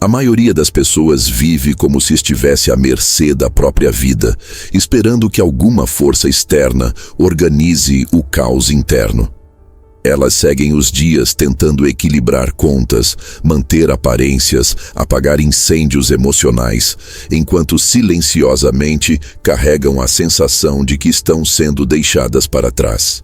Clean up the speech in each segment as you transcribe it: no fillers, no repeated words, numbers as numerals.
A maioria das pessoas vive como se estivesse à mercê da própria vida, esperando que alguma força externa organize o caos interno. Elas seguem os dias tentando equilibrar contas, manter aparências, apagar incêndios emocionais, enquanto silenciosamente carregam a sensação de que estão sendo deixadas para trás.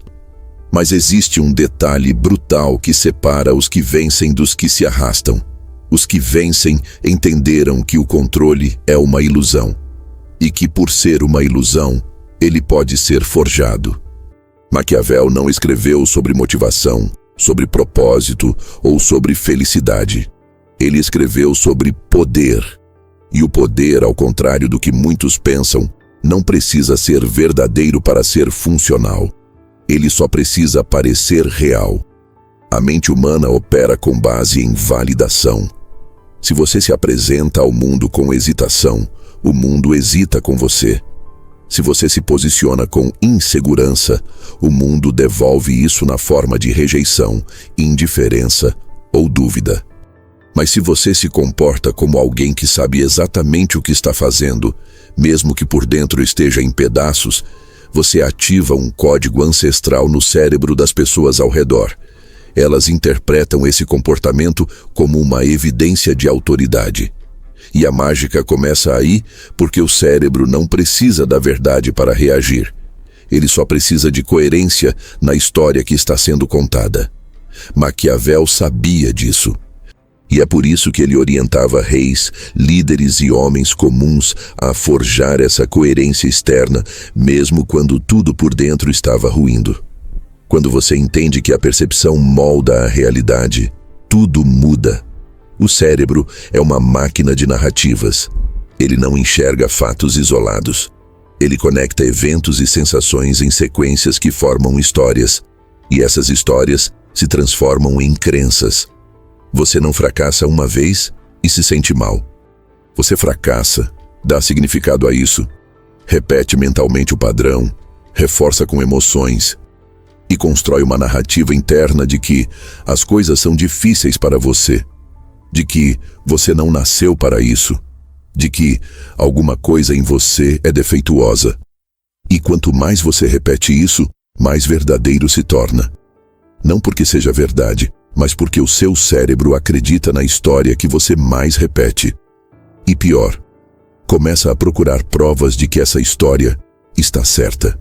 Mas existe um detalhe brutal que separa os que vencem dos que se arrastam. Os que vencem entenderam que o controle é uma ilusão, e que por ser uma ilusão, ele pode ser forjado. Maquiavel não escreveu sobre motivação, sobre propósito ou sobre felicidade. Ele escreveu sobre poder. E o poder, ao contrário do que muitos pensam, não precisa ser verdadeiro para ser funcional. Ele só precisa parecer real. A mente humana opera com base em validação. Se você se apresenta ao mundo com hesitação, o mundo hesita com você. Se você se posiciona com insegurança, o mundo devolve isso na forma de rejeição, indiferença ou dúvida. Mas se você se comporta como alguém que sabe exatamente o que está fazendo, mesmo que por dentro esteja em pedaços, você ativa um código ancestral no cérebro das pessoas ao redor. Elas interpretam esse comportamento como uma evidência de autoridade. E a mágica começa aí porque o cérebro não precisa da verdade para reagir. Ele só precisa de coerência na história que está sendo contada. Maquiavel sabia disso. E é por isso que ele orientava reis, líderes e homens comuns a forjar essa coerência externa, mesmo quando tudo por dentro estava ruindo. Quando você entende que a percepção molda a realidade, tudo muda. O cérebro é uma máquina de narrativas. Ele não enxerga fatos isolados. Ele conecta eventos e sensações em sequências que formam histórias. E essas histórias se transformam em crenças. Você não fracassa uma vez e se sente mal. Você fracassa, dá significado a isso, repete mentalmente o padrão, reforça com emoções e constrói uma narrativa interna de que as coisas são difíceis para você, de que você não nasceu para isso, de que alguma coisa em você é defeituosa. E quanto mais você repete isso, mais verdadeiro se torna. Não porque seja verdade, mas porque o seu cérebro acredita na história que você mais repete. E pior, começa a procurar provas de que essa história está certa.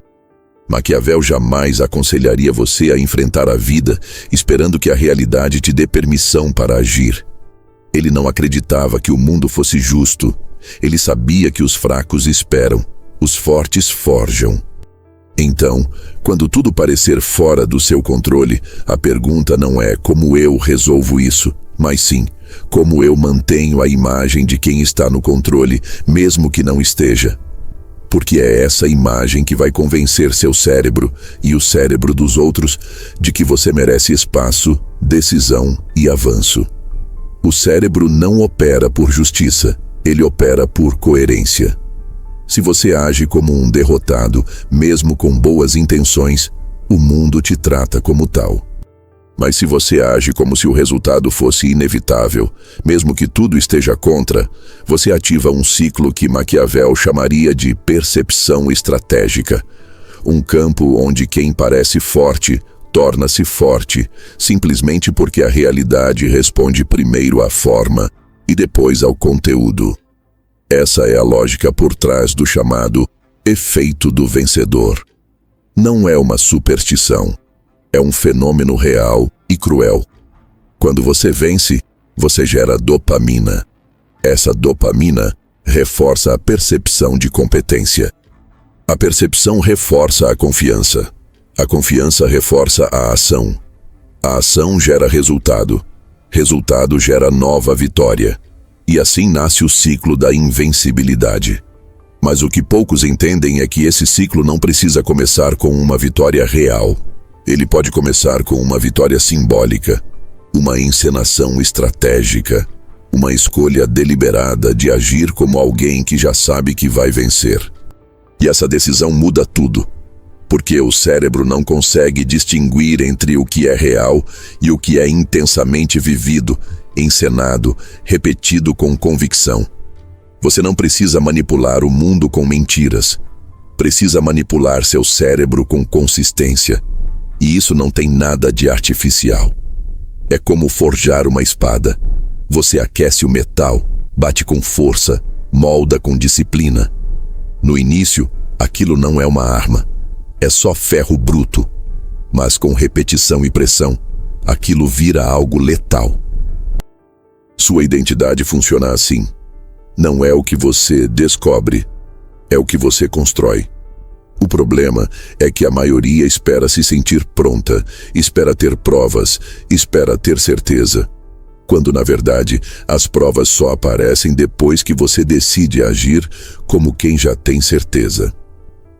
Maquiavel jamais aconselharia você a enfrentar a vida esperando que a realidade te dê permissão para agir. Ele não acreditava que o mundo fosse justo. Ele sabia que os fracos esperam, os fortes forjam. Então, quando tudo parecer fora do seu controle, a pergunta não é como eu resolvo isso, mas sim, como eu mantenho a imagem de quem está no controle, mesmo que não esteja. Porque é essa imagem que vai convencer seu cérebro e o cérebro dos outros de que você merece espaço, decisão e avanço. O cérebro não opera por justiça, ele opera por coerência. Se você age como um derrotado, mesmo com boas intenções, o mundo te trata como tal. Mas se você age como se o resultado fosse inevitável, mesmo que tudo esteja contra, você ativa um ciclo que Maquiavel chamaria de percepção estratégica. Um campo onde quem parece forte torna-se forte, simplesmente porque a realidade responde primeiro à forma e depois ao conteúdo. Essa é a lógica por trás do chamado efeito do vencedor. Não é uma superstição. É um fenômeno real e cruel. Quando você vence, você gera dopamina. Essa dopamina reforça a percepção de competência. A percepção reforça a confiança. A confiança reforça a ação. A ação gera resultado. Resultado gera nova vitória. E assim nasce o ciclo da invencibilidade. Mas o que poucos entendem é que esse ciclo não precisa começar com uma vitória real. Ele pode começar com uma vitória simbólica, uma encenação estratégica, uma escolha deliberada de agir como alguém que já sabe que vai vencer. E essa decisão muda tudo, porque o cérebro não consegue distinguir entre o que é real e o que é intensamente vivido, encenado, repetido com convicção. Você não precisa manipular o mundo com mentiras. Precisa manipular seu cérebro com consistência. E isso não tem nada de artificial. É como forjar uma espada. Você aquece o metal, bate com força, molda com disciplina. No início, aquilo não é uma arma. É só ferro bruto. Mas com repetição e pressão, aquilo vira algo letal. Sua identidade funciona assim. Não é o que você descobre, é o que você constrói. O problema é que a maioria espera se sentir pronta, espera ter provas, espera ter certeza. Quando, na verdade, as provas só aparecem depois que você decide agir como quem já tem certeza.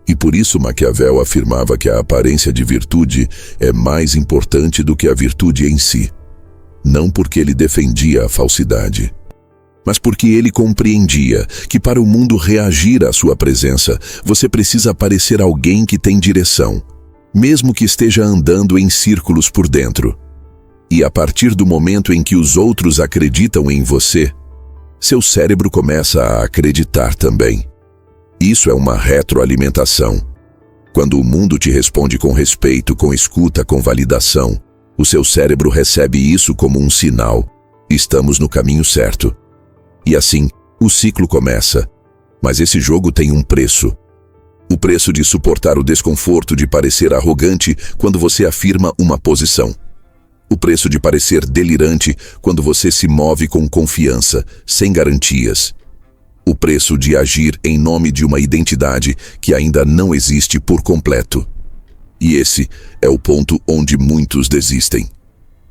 E por isso Maquiavel afirmava que a aparência de virtude é mais importante do que a virtude em si. Não porque ele defendia a falsidade, mas porque ele compreendia que para o mundo reagir à sua presença, você precisa parecer alguém que tem direção, mesmo que esteja andando em círculos por dentro. E a partir do momento em que os outros acreditam em você, seu cérebro começa a acreditar também. Isso é uma retroalimentação. Quando o mundo te responde com respeito, com escuta, com validação, o seu cérebro recebe isso como um sinal. Estamos no caminho certo. E assim, o ciclo começa. Mas esse jogo tem um preço. O preço de suportar o desconforto de parecer arrogante quando você afirma uma posição. O preço de parecer delirante quando você se move com confiança, sem garantias. O preço de agir em nome de uma identidade que ainda não existe por completo. E esse é o ponto onde muitos desistem.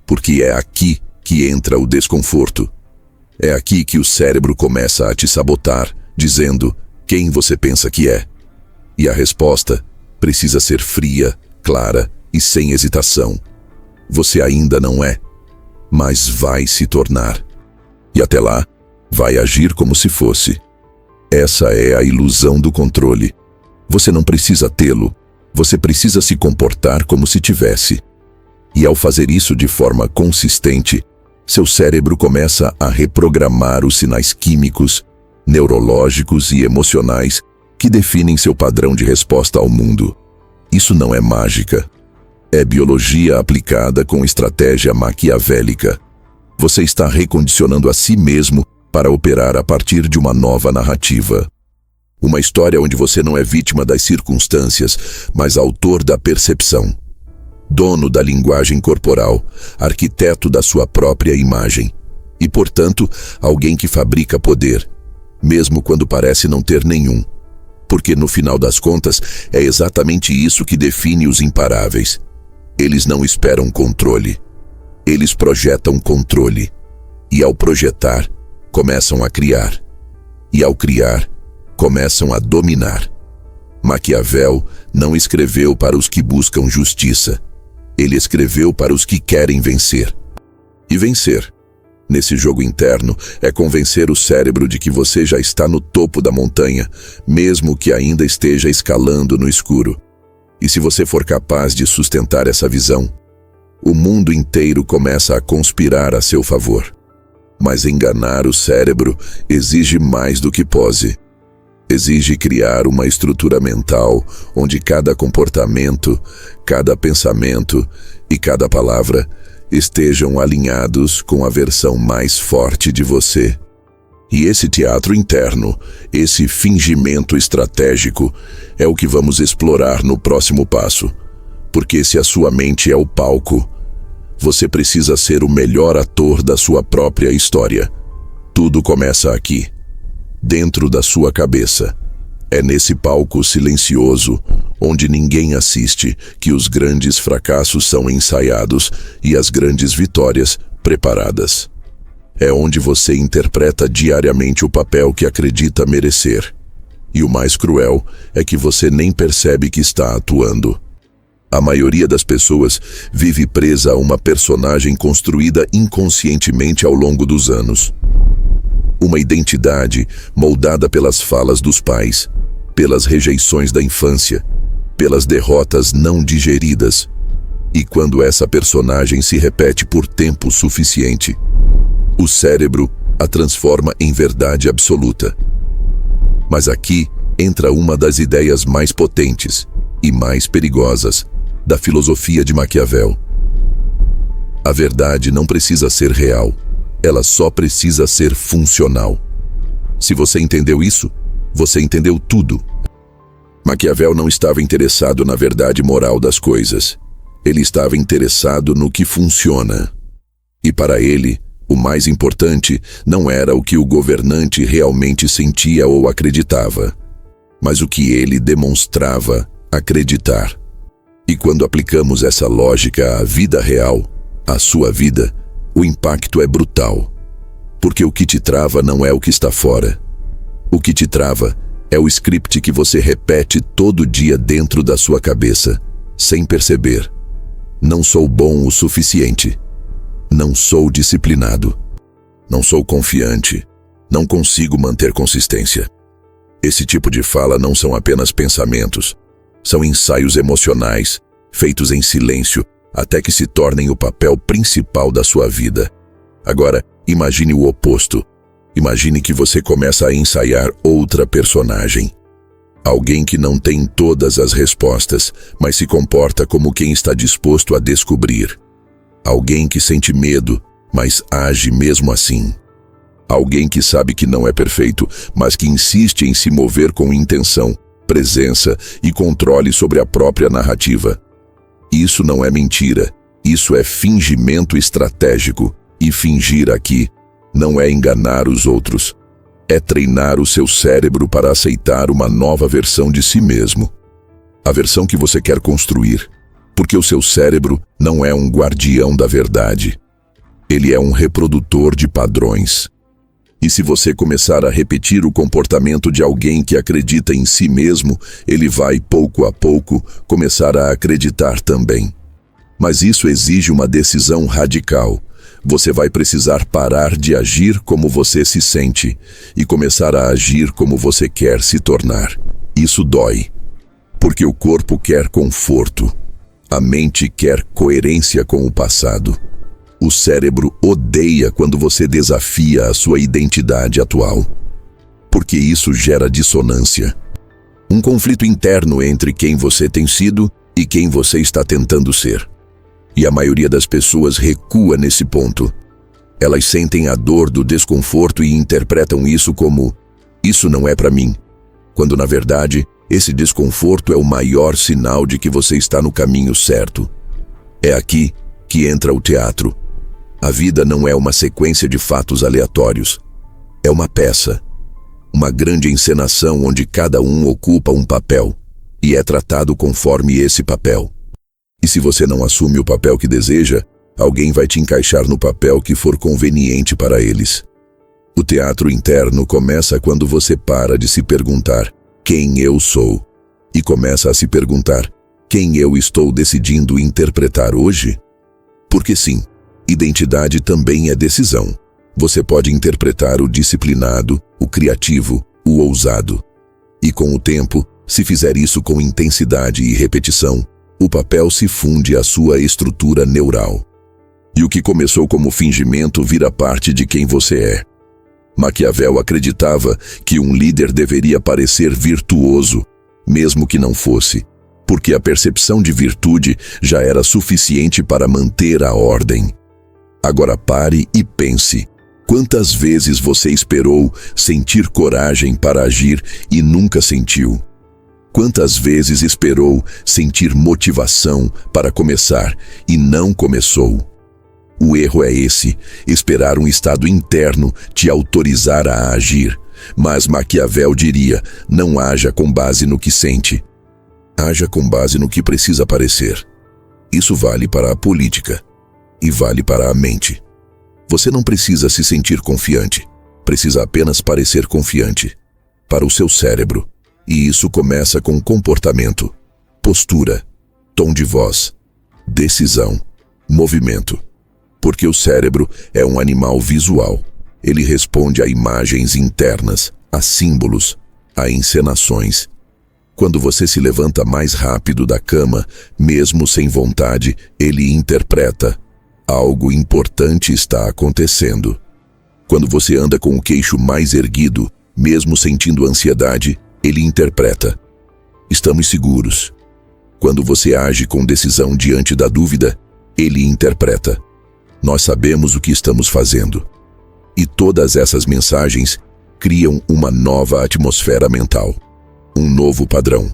Porque é aqui que entra o desconforto. É aqui que o cérebro começa a te sabotar, dizendo quem você pensa que é. E a resposta precisa ser fria, clara e sem hesitação. Você ainda não é, mas vai se tornar. E até lá, vai agir como se fosse. Essa é a ilusão do controle. Você não precisa tê-lo, você precisa se comportar como se tivesse. E ao fazer isso de forma consistente, seu cérebro começa a reprogramar os sinais químicos, neurológicos e emocionais que definem seu padrão de resposta ao mundo. Isso não é mágica. É biologia aplicada com estratégia maquiavélica. Você está recondicionando a si mesmo para operar a partir de uma nova narrativa. Uma história onde você não é vítima das circunstâncias, mas autor da percepção. Dono da linguagem corporal, arquiteto da sua própria imagem. E, portanto, alguém que fabrica poder, mesmo quando parece não ter nenhum. Porque, no final das contas, é exatamente isso que define os imparáveis. Eles não esperam controle. Eles projetam controle. E ao projetar, começam a criar. E ao criar, começam a dominar. Maquiavel não escreveu para os que buscam justiça. Ele escreveu para os que querem vencer. E vencer, nesse jogo interno, é convencer o cérebro de que você já está no topo da montanha, mesmo que ainda esteja escalando no escuro. E se você for capaz de sustentar essa visão, o mundo inteiro começa a conspirar a seu favor. Mas enganar o cérebro exige mais do que pose. Exige criar uma estrutura mental onde cada comportamento, cada pensamento e cada palavra estejam alinhados com a versão mais forte de você. E esse teatro interno, esse fingimento estratégico, é o que vamos explorar no próximo passo. Porque se a sua mente é o palco, você precisa ser o melhor ator da sua própria história. Tudo começa aqui, dentro da sua cabeça. É nesse palco silencioso, onde ninguém assiste, que os grandes fracassos são ensaiados e as grandes vitórias preparadas. É onde você interpreta diariamente o papel que acredita merecer. E o mais cruel é que você nem percebe que está atuando. A maioria das pessoas vive presa a uma personagem construída inconscientemente ao longo dos anos. Uma identidade moldada pelas falas dos pais, pelas rejeições da infância, pelas derrotas não digeridas. E quando essa personagem se repete por tempo suficiente, O cérebro a transforma em verdade absoluta. Mas aqui entra uma das ideias mais potentes e mais perigosas da filosofia de Maquiavel. A verdade não precisa ser real, ela só precisa ser funcional. Se você entendeu isso, você entendeu tudo. Maquiavel não estava interessado na verdade moral das coisas. Ele estava interessado no que funciona. E para ele, o mais importante não era o que o governante realmente sentia ou acreditava, mas o que ele demonstrava acreditar. E quando aplicamos essa lógica à vida real, à sua vida, o impacto é brutal. Porque o que te trava não é o que está fora. O que te trava é o script que você repete todo dia dentro da sua cabeça, sem perceber. Não sou bom o suficiente. Não sou disciplinado. Não sou confiante. Não consigo manter consistência. Esse tipo de fala não são apenas pensamentos. São ensaios emocionais, feitos em silêncio, até que se tornem o papel principal da sua vida. Agora, imagine o oposto. Imagine que você começa a ensaiar outra personagem. Alguém que não tem todas as respostas, mas se comporta como quem está disposto a descobrir. Alguém que sente medo, mas age mesmo assim. Alguém que sabe que não é perfeito, mas que insiste em se mover com intenção, presença e controle sobre a própria narrativa. Isso não é mentira, isso é fingimento estratégico. E fingir aqui não é enganar os outros. É treinar o seu cérebro para aceitar uma nova versão de si mesmo. A versão que você quer construir. Porque o seu cérebro não é um guardião da verdade. Ele é um reprodutor de padrões. E se você começar a repetir o comportamento de alguém que acredita em si mesmo, ele vai, pouco a pouco, começar a acreditar também. Mas isso exige uma decisão radical. Você vai precisar parar de agir como você se sente e começar a agir como você quer se tornar. Isso dói. Porque o corpo quer conforto. A mente quer coerência com o passado. O cérebro odeia quando você desafia a sua identidade atual. Porque isso gera dissonância. Um conflito interno entre quem você tem sido e quem você está tentando ser. E a maioria das pessoas recua nesse ponto. Elas sentem a dor do desconforto e interpretam isso como "isso não é para mim", quando na verdade esse desconforto é o maior sinal de que você está no caminho certo. É aqui que entra o teatro. A vida não é uma sequência de fatos aleatórios. É uma peça. Uma grande encenação onde cada um ocupa um papel e é tratado conforme esse papel. E se você não assume o papel que deseja, alguém vai te encaixar no papel que for conveniente para eles. O teatro interno começa quando você para de se perguntar quem eu sou e começa a se perguntar quem eu estou decidindo interpretar hoje. Porque sim, identidade também é decisão. Você pode interpretar o disciplinado, o criativo, o ousado. E com o tempo, se fizer isso com intensidade e repetição, o papel se funde à sua estrutura neural. E o que começou como fingimento vira parte de quem você é. Maquiavel acreditava que um líder deveria parecer virtuoso, mesmo que não fosse, porque a percepção de virtude já era suficiente para manter a ordem. Agora pare e pense. Quantas vezes você esperou sentir coragem para agir e nunca sentiu? Quantas vezes esperou sentir motivação para começar e não começou? O erro é esse, esperar um estado interno te autorizar a agir. Mas Maquiavel diria, não haja com base no que sente. Haja com base no que precisa parecer. Isso vale para a política e vale para a mente. Você não precisa se sentir confiante, precisa apenas parecer confiante. Para o seu cérebro. E isso começa com comportamento, postura, tom de voz, decisão, movimento. Porque o cérebro é um animal visual. Ele responde a imagens internas, a símbolos, a encenações. Quando você se levanta mais rápido da cama, mesmo sem vontade, ele interpreta: algo importante está acontecendo. Quando você anda com o queixo mais erguido, mesmo sentindo ansiedade, ele interpreta: estamos seguros. Quando você age com decisão diante da dúvida, ele interpreta: nós sabemos o que estamos fazendo. E todas essas mensagens criam uma nova atmosfera mental, um novo padrão,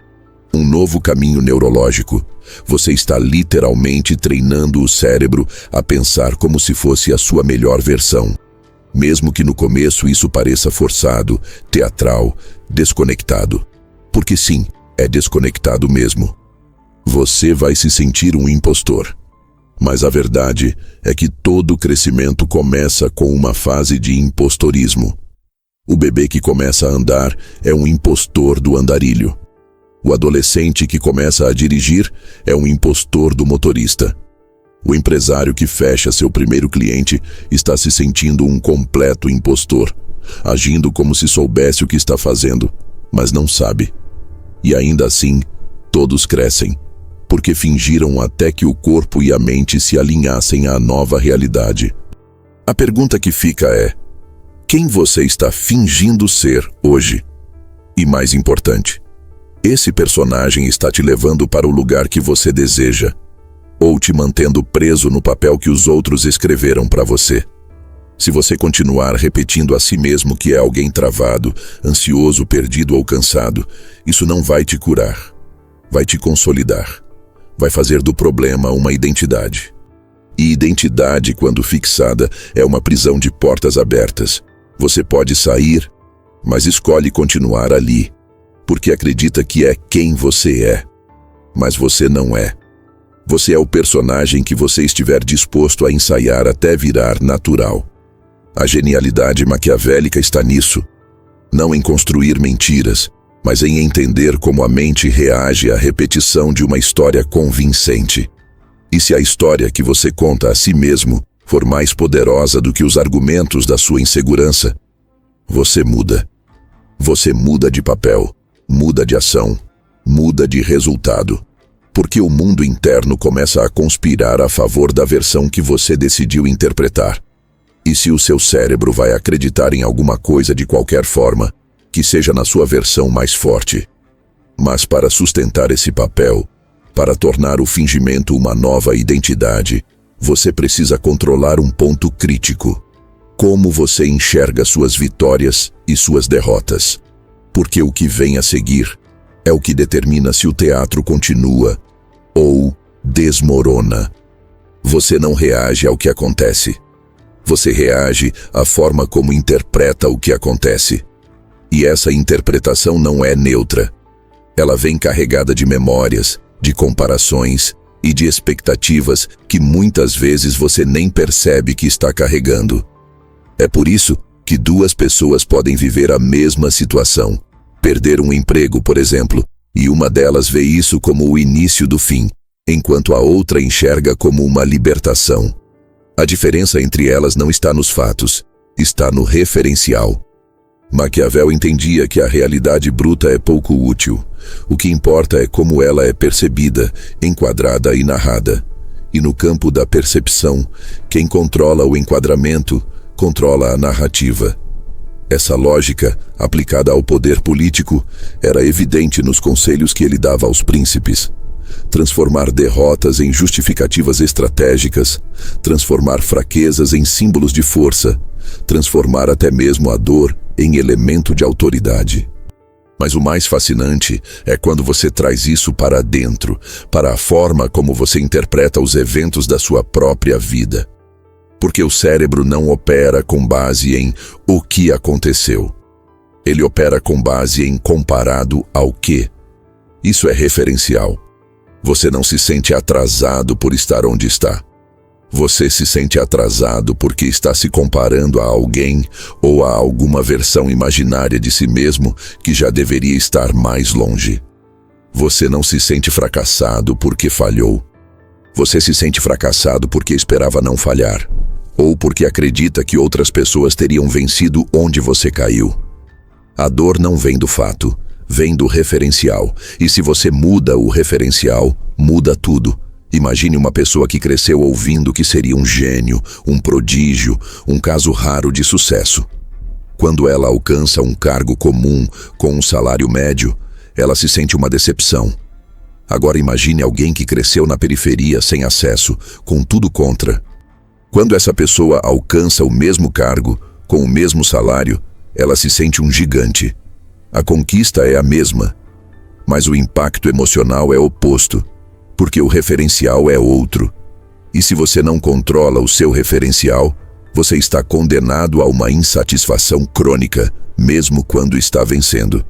um novo caminho neurológico. Você está literalmente treinando o cérebro a pensar como se fosse a sua melhor versão. Mesmo que no começo isso pareça forçado, teatral, desconectado. Porque sim, é desconectado mesmo. Você vai se sentir um impostor. Mas a verdade é que todo crescimento começa com uma fase de impostorismo. O bebê que começa a andar é um impostor do andarilho. O adolescente que começa a dirigir é um impostor do motorista. O empresário que fecha seu primeiro cliente está se sentindo um completo impostor, agindo como se soubesse o que está fazendo, mas não sabe. E ainda assim, todos crescem, porque fingiram até que o corpo e a mente se alinhassem à nova realidade. A pergunta que fica é: quem você está fingindo ser hoje? E mais importante, esse personagem está te levando para o lugar que você deseja, ou te mantendo preso no papel que os outros escreveram para você? Se você continuar repetindo a si mesmo que é alguém travado, ansioso, perdido ou cansado, isso não vai te curar. Vai te consolidar. Vai fazer do problema uma identidade. E identidade, quando fixada, é uma prisão de portas abertas. Você pode sair, mas escolhe continuar ali, porque acredita que é quem você é. Mas você não é. Você é o personagem que você estiver disposto a ensaiar até virar natural. A genialidade maquiavélica está nisso. Não em construir mentiras, mas em entender como a mente reage à repetição de uma história convincente. E se a história que você conta a si mesmo for mais poderosa do que os argumentos da sua insegurança, você muda. Você muda de papel, muda de ação, muda de resultado. Porque o mundo interno começa a conspirar a favor da versão que você decidiu interpretar. E se o seu cérebro vai acreditar em alguma coisa de qualquer forma, que seja na sua versão mais forte. Mas para sustentar esse papel, para tornar o fingimento uma nova identidade, você precisa controlar um ponto crítico. Como você enxerga suas vitórias e suas derrotas. Porque o que vem a seguir é o que determina se o teatro continua ou desmorona. Você não reage ao que acontece. Você reage à forma como interpreta o que acontece. E essa interpretação não é neutra. Ela vem carregada de memórias, de comparações e de expectativas que muitas vezes você nem percebe que está carregando. É por isso que duas pessoas podem viver a mesma situação, perder um emprego, por exemplo, e uma delas vê isso como o início do fim, enquanto a outra enxerga como uma libertação. A diferença entre elas não está nos fatos, está no referencial. Maquiavel entendia que a realidade bruta é pouco útil. O que importa é como ela é percebida, enquadrada e narrada. E no campo da percepção, quem controla o enquadramento, controla a narrativa. Essa lógica, aplicada ao poder político, era evidente nos conselhos que ele dava aos príncipes. Transformar derrotas em justificativas estratégicas, transformar fraquezas em símbolos de força, transformar até mesmo a dor em elemento de autoridade. Mas o mais fascinante é quando você traz isso para dentro, para a forma como você interpreta os eventos da sua própria vida. Porque o cérebro não opera com base em o que aconteceu. Ele opera com base em comparado ao que. Isso é referencial. Você não se sente atrasado por estar onde está. Você se sente atrasado porque está se comparando a alguém ou a alguma versão imaginária de si mesmo que já deveria estar mais longe. Você não se sente fracassado porque falhou. Você se sente fracassado porque esperava não falhar, ou porque acredita que outras pessoas teriam vencido onde você caiu. A dor não vem do fato, vem do referencial, e se você muda o referencial, muda tudo, Imagine uma pessoa que cresceu ouvindo que seria um gênio, um prodígio, um caso raro de sucesso. Quando ela alcança um cargo comum com um salário médio, ela se sente uma decepção. Agora imagine alguém que cresceu na periferia sem acesso, com tudo contra. Quando essa pessoa alcança o mesmo cargo, com o mesmo salário, ela se sente um gigante. A conquista é a mesma, mas o impacto emocional é oposto, porque o referencial é outro. E se você não controla o seu referencial, você está condenado a uma insatisfação crônica, mesmo quando está vencendo.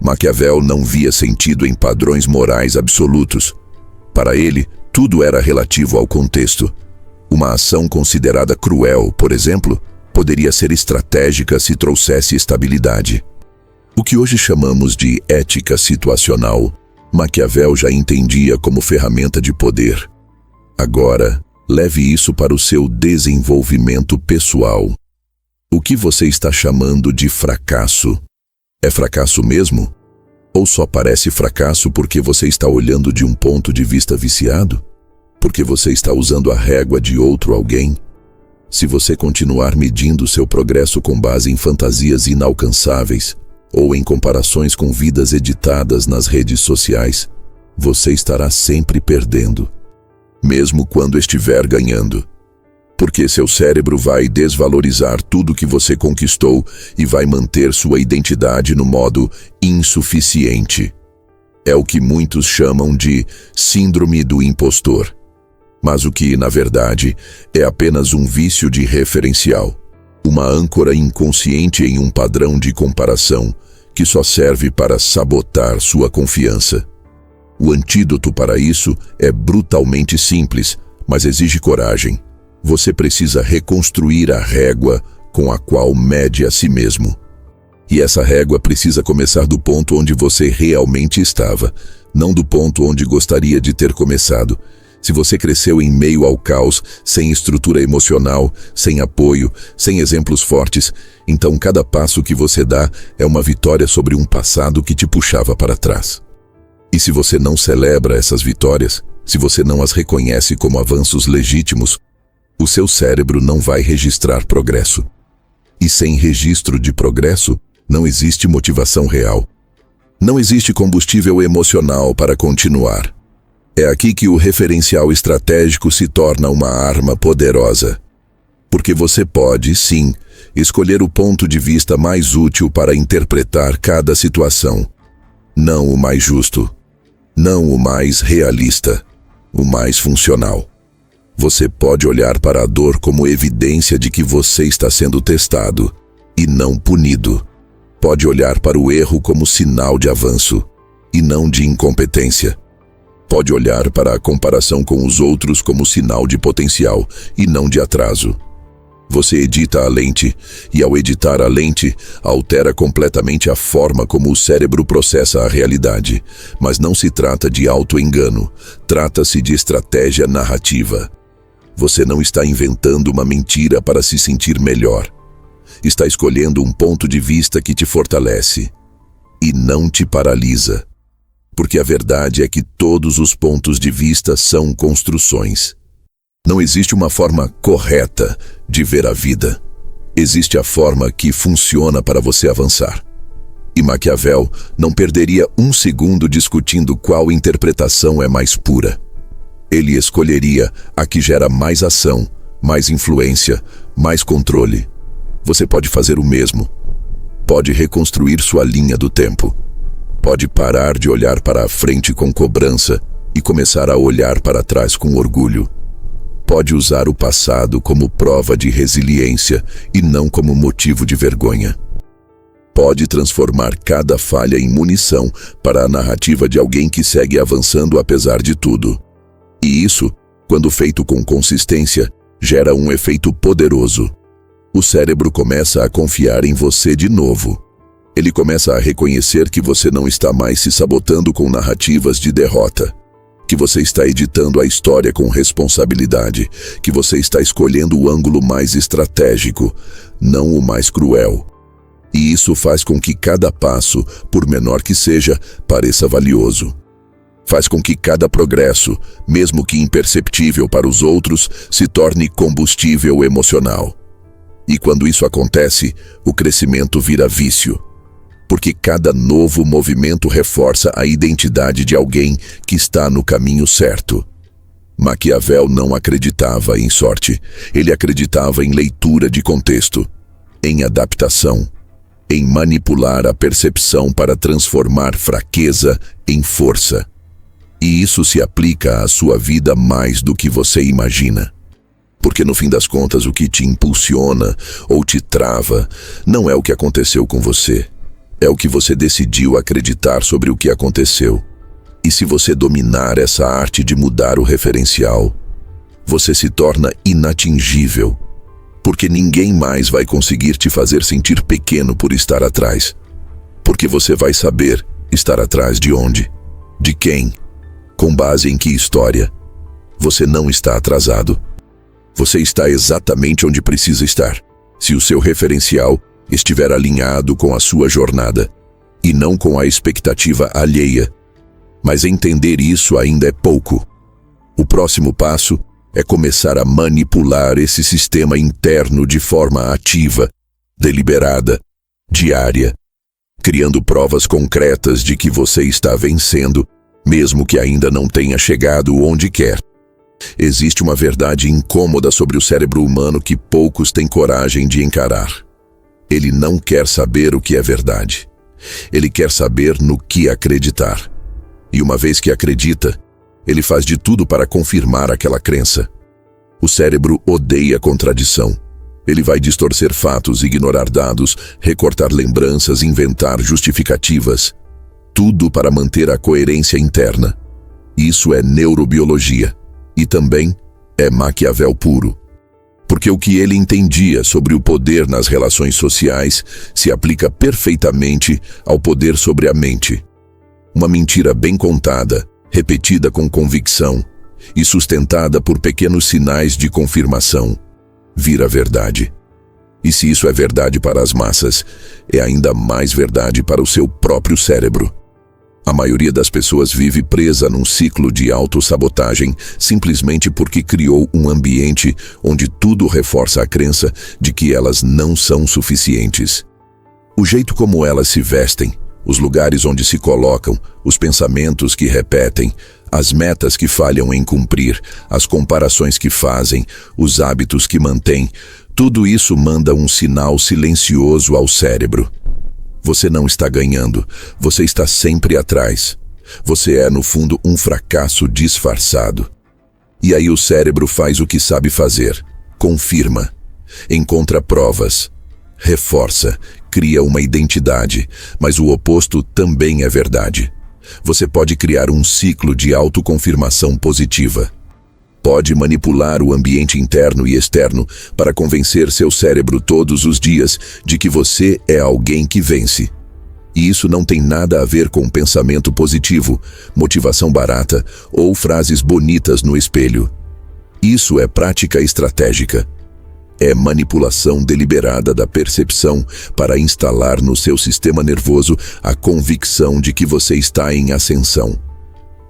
Maquiavel não via sentido em padrões morais absolutos. Para ele, tudo era relativo ao contexto. Uma ação considerada cruel, por exemplo, poderia ser estratégica se trouxesse estabilidade. O que hoje chamamos de ética situacional, Maquiavel já entendia como ferramenta de poder. Agora, leve isso para o seu desenvolvimento pessoal. O que você está chamando de fracasso? É fracasso mesmo? Ou só parece fracasso porque você está olhando de um ponto de vista viciado? Porque você está usando a régua de outro alguém? Se você continuar medindo seu progresso com base em fantasias inalcançáveis, ou em comparações com vidas editadas nas redes sociais, você estará sempre perdendo, mesmo quando estiver ganhando. Porque seu cérebro vai desvalorizar tudo que você conquistou e vai manter sua identidade no modo insuficiente. É o que muitos chamam de síndrome do impostor, mas o que, na verdade, é apenas um vício de referencial, uma âncora inconsciente em um padrão de comparação que só serve para sabotar sua confiança. O antídoto para isso é brutalmente simples, mas exige coragem. Você precisa reconstruir a régua com a qual mede a si mesmo. E essa régua precisa começar do ponto onde você realmente estava, não do ponto onde gostaria de ter começado. Se você cresceu em meio ao caos, sem estrutura emocional, sem apoio, sem exemplos fortes, então cada passo que você dá é uma vitória sobre um passado que te puxava para trás. E se você não celebra essas vitórias, se você não as reconhece como avanços legítimos, o seu cérebro não vai registrar progresso. E sem registro de progresso, não existe motivação real. Não existe combustível emocional para continuar. É aqui que o referencial estratégico se torna uma arma poderosa. Porque você pode, sim, escolher o ponto de vista mais útil para interpretar cada situação. Não o mais justo. Não o mais realista. O mais funcional. Você pode olhar para a dor como evidência de que você está sendo testado e não punido. Pode olhar para o erro como sinal de avanço e não de incompetência. Pode olhar para a comparação com os outros como sinal de potencial e não de atraso. Você edita a lente e, ao editar a lente, altera completamente a forma como o cérebro processa a realidade. Mas não se trata de auto-engano, trata-se de estratégia narrativa. Você não está inventando uma mentira para se sentir melhor. Está escolhendo um ponto de vista que te fortalece e não te paralisa. Porque a verdade é que todos os pontos de vista são construções. Não existe uma forma correta de ver a vida. Existe a forma que funciona para você avançar. E Maquiavel não perderia um segundo discutindo qual interpretação é mais pura. Ele escolheria a que gera mais ação, mais influência, mais controle. Você pode fazer o mesmo. Pode reconstruir sua linha do tempo. Pode parar de olhar para a frente com cobrança e começar a olhar para trás com orgulho. Pode usar o passado como prova de resiliência e não como motivo de vergonha. Pode transformar cada falha em munição para a narrativa de alguém que segue avançando apesar de tudo. E isso, quando feito com consistência, gera um efeito poderoso. O cérebro começa a confiar em você de novo. Ele começa a reconhecer que você não está mais se sabotando com narrativas de derrota, que você está editando a história com responsabilidade, que você está escolhendo o ângulo mais estratégico, não o mais cruel. E isso faz com que cada passo, por menor que seja, pareça valioso. Faz com que cada progresso, mesmo que imperceptível para os outros, se torne combustível emocional. E quando isso acontece, o crescimento vira vício. Porque cada novo movimento reforça a identidade de alguém que está no caminho certo. Maquiavel não acreditava em sorte, ele acreditava em leitura de contexto, em adaptação, em manipular a percepção para transformar fraqueza em força. E isso se aplica à sua vida mais do que você imagina. Porque no fim das contas o que te impulsiona ou te trava não é o que aconteceu com você, é o que você decidiu acreditar sobre o que aconteceu. E se você dominar essa arte de mudar o referencial, você se torna inatingível, porque ninguém mais vai conseguir te fazer sentir pequeno por estar atrás. Porque você vai saber estar atrás de onde, de quem, com base em que história. Você não está atrasado. Você está exatamente onde precisa estar, se o seu referencial estiver alinhado com a sua jornada, e não com a expectativa alheia. Mas entender isso ainda é pouco. O próximo passo é começar a manipular esse sistema interno de forma ativa, deliberada, diária, criando provas concretas de que você está vencendo, mesmo que ainda não tenha chegado onde quer. Existe uma verdade incômoda sobre o cérebro humano que poucos têm coragem de encarar. Ele não quer saber o que é verdade. Ele quer saber no que acreditar. E uma vez que acredita, ele faz de tudo para confirmar aquela crença. O cérebro odeia contradição. Ele vai distorcer fatos, ignorar dados, recortar lembranças, inventar justificativas. Tudo para manter a coerência interna. Isso é neurobiologia. E também é Maquiavel puro. Porque o que ele entendia sobre o poder nas relações sociais se aplica perfeitamente ao poder sobre a mente. Uma mentira bem contada, repetida com convicção e sustentada por pequenos sinais de confirmação, vira verdade. E se isso é verdade para as massas, é ainda mais verdade para o seu próprio cérebro. A maioria das pessoas vive presa num ciclo de autossabotagem simplesmente porque criou um ambiente onde tudo reforça a crença de que elas não são suficientes. O jeito como elas se vestem, os lugares onde se colocam, os pensamentos que repetem, as metas que falham em cumprir, as comparações que fazem, os hábitos que mantêm, tudo isso manda um sinal silencioso ao cérebro. Você não está ganhando, você está sempre atrás. Você é, no fundo, um fracasso disfarçado. E aí o cérebro faz o que sabe fazer, confirma, encontra provas, reforça, cria uma identidade, mas o oposto também é verdade. Você pode criar um ciclo de autoconfirmação positiva. Pode manipular o ambiente interno e externo para convencer seu cérebro todos os dias de que você é alguém que vence. E isso não tem nada a ver com pensamento positivo, motivação barata ou frases bonitas no espelho. Isso é prática estratégica. É manipulação deliberada da percepção para instalar no seu sistema nervoso a convicção de que você está em ascensão.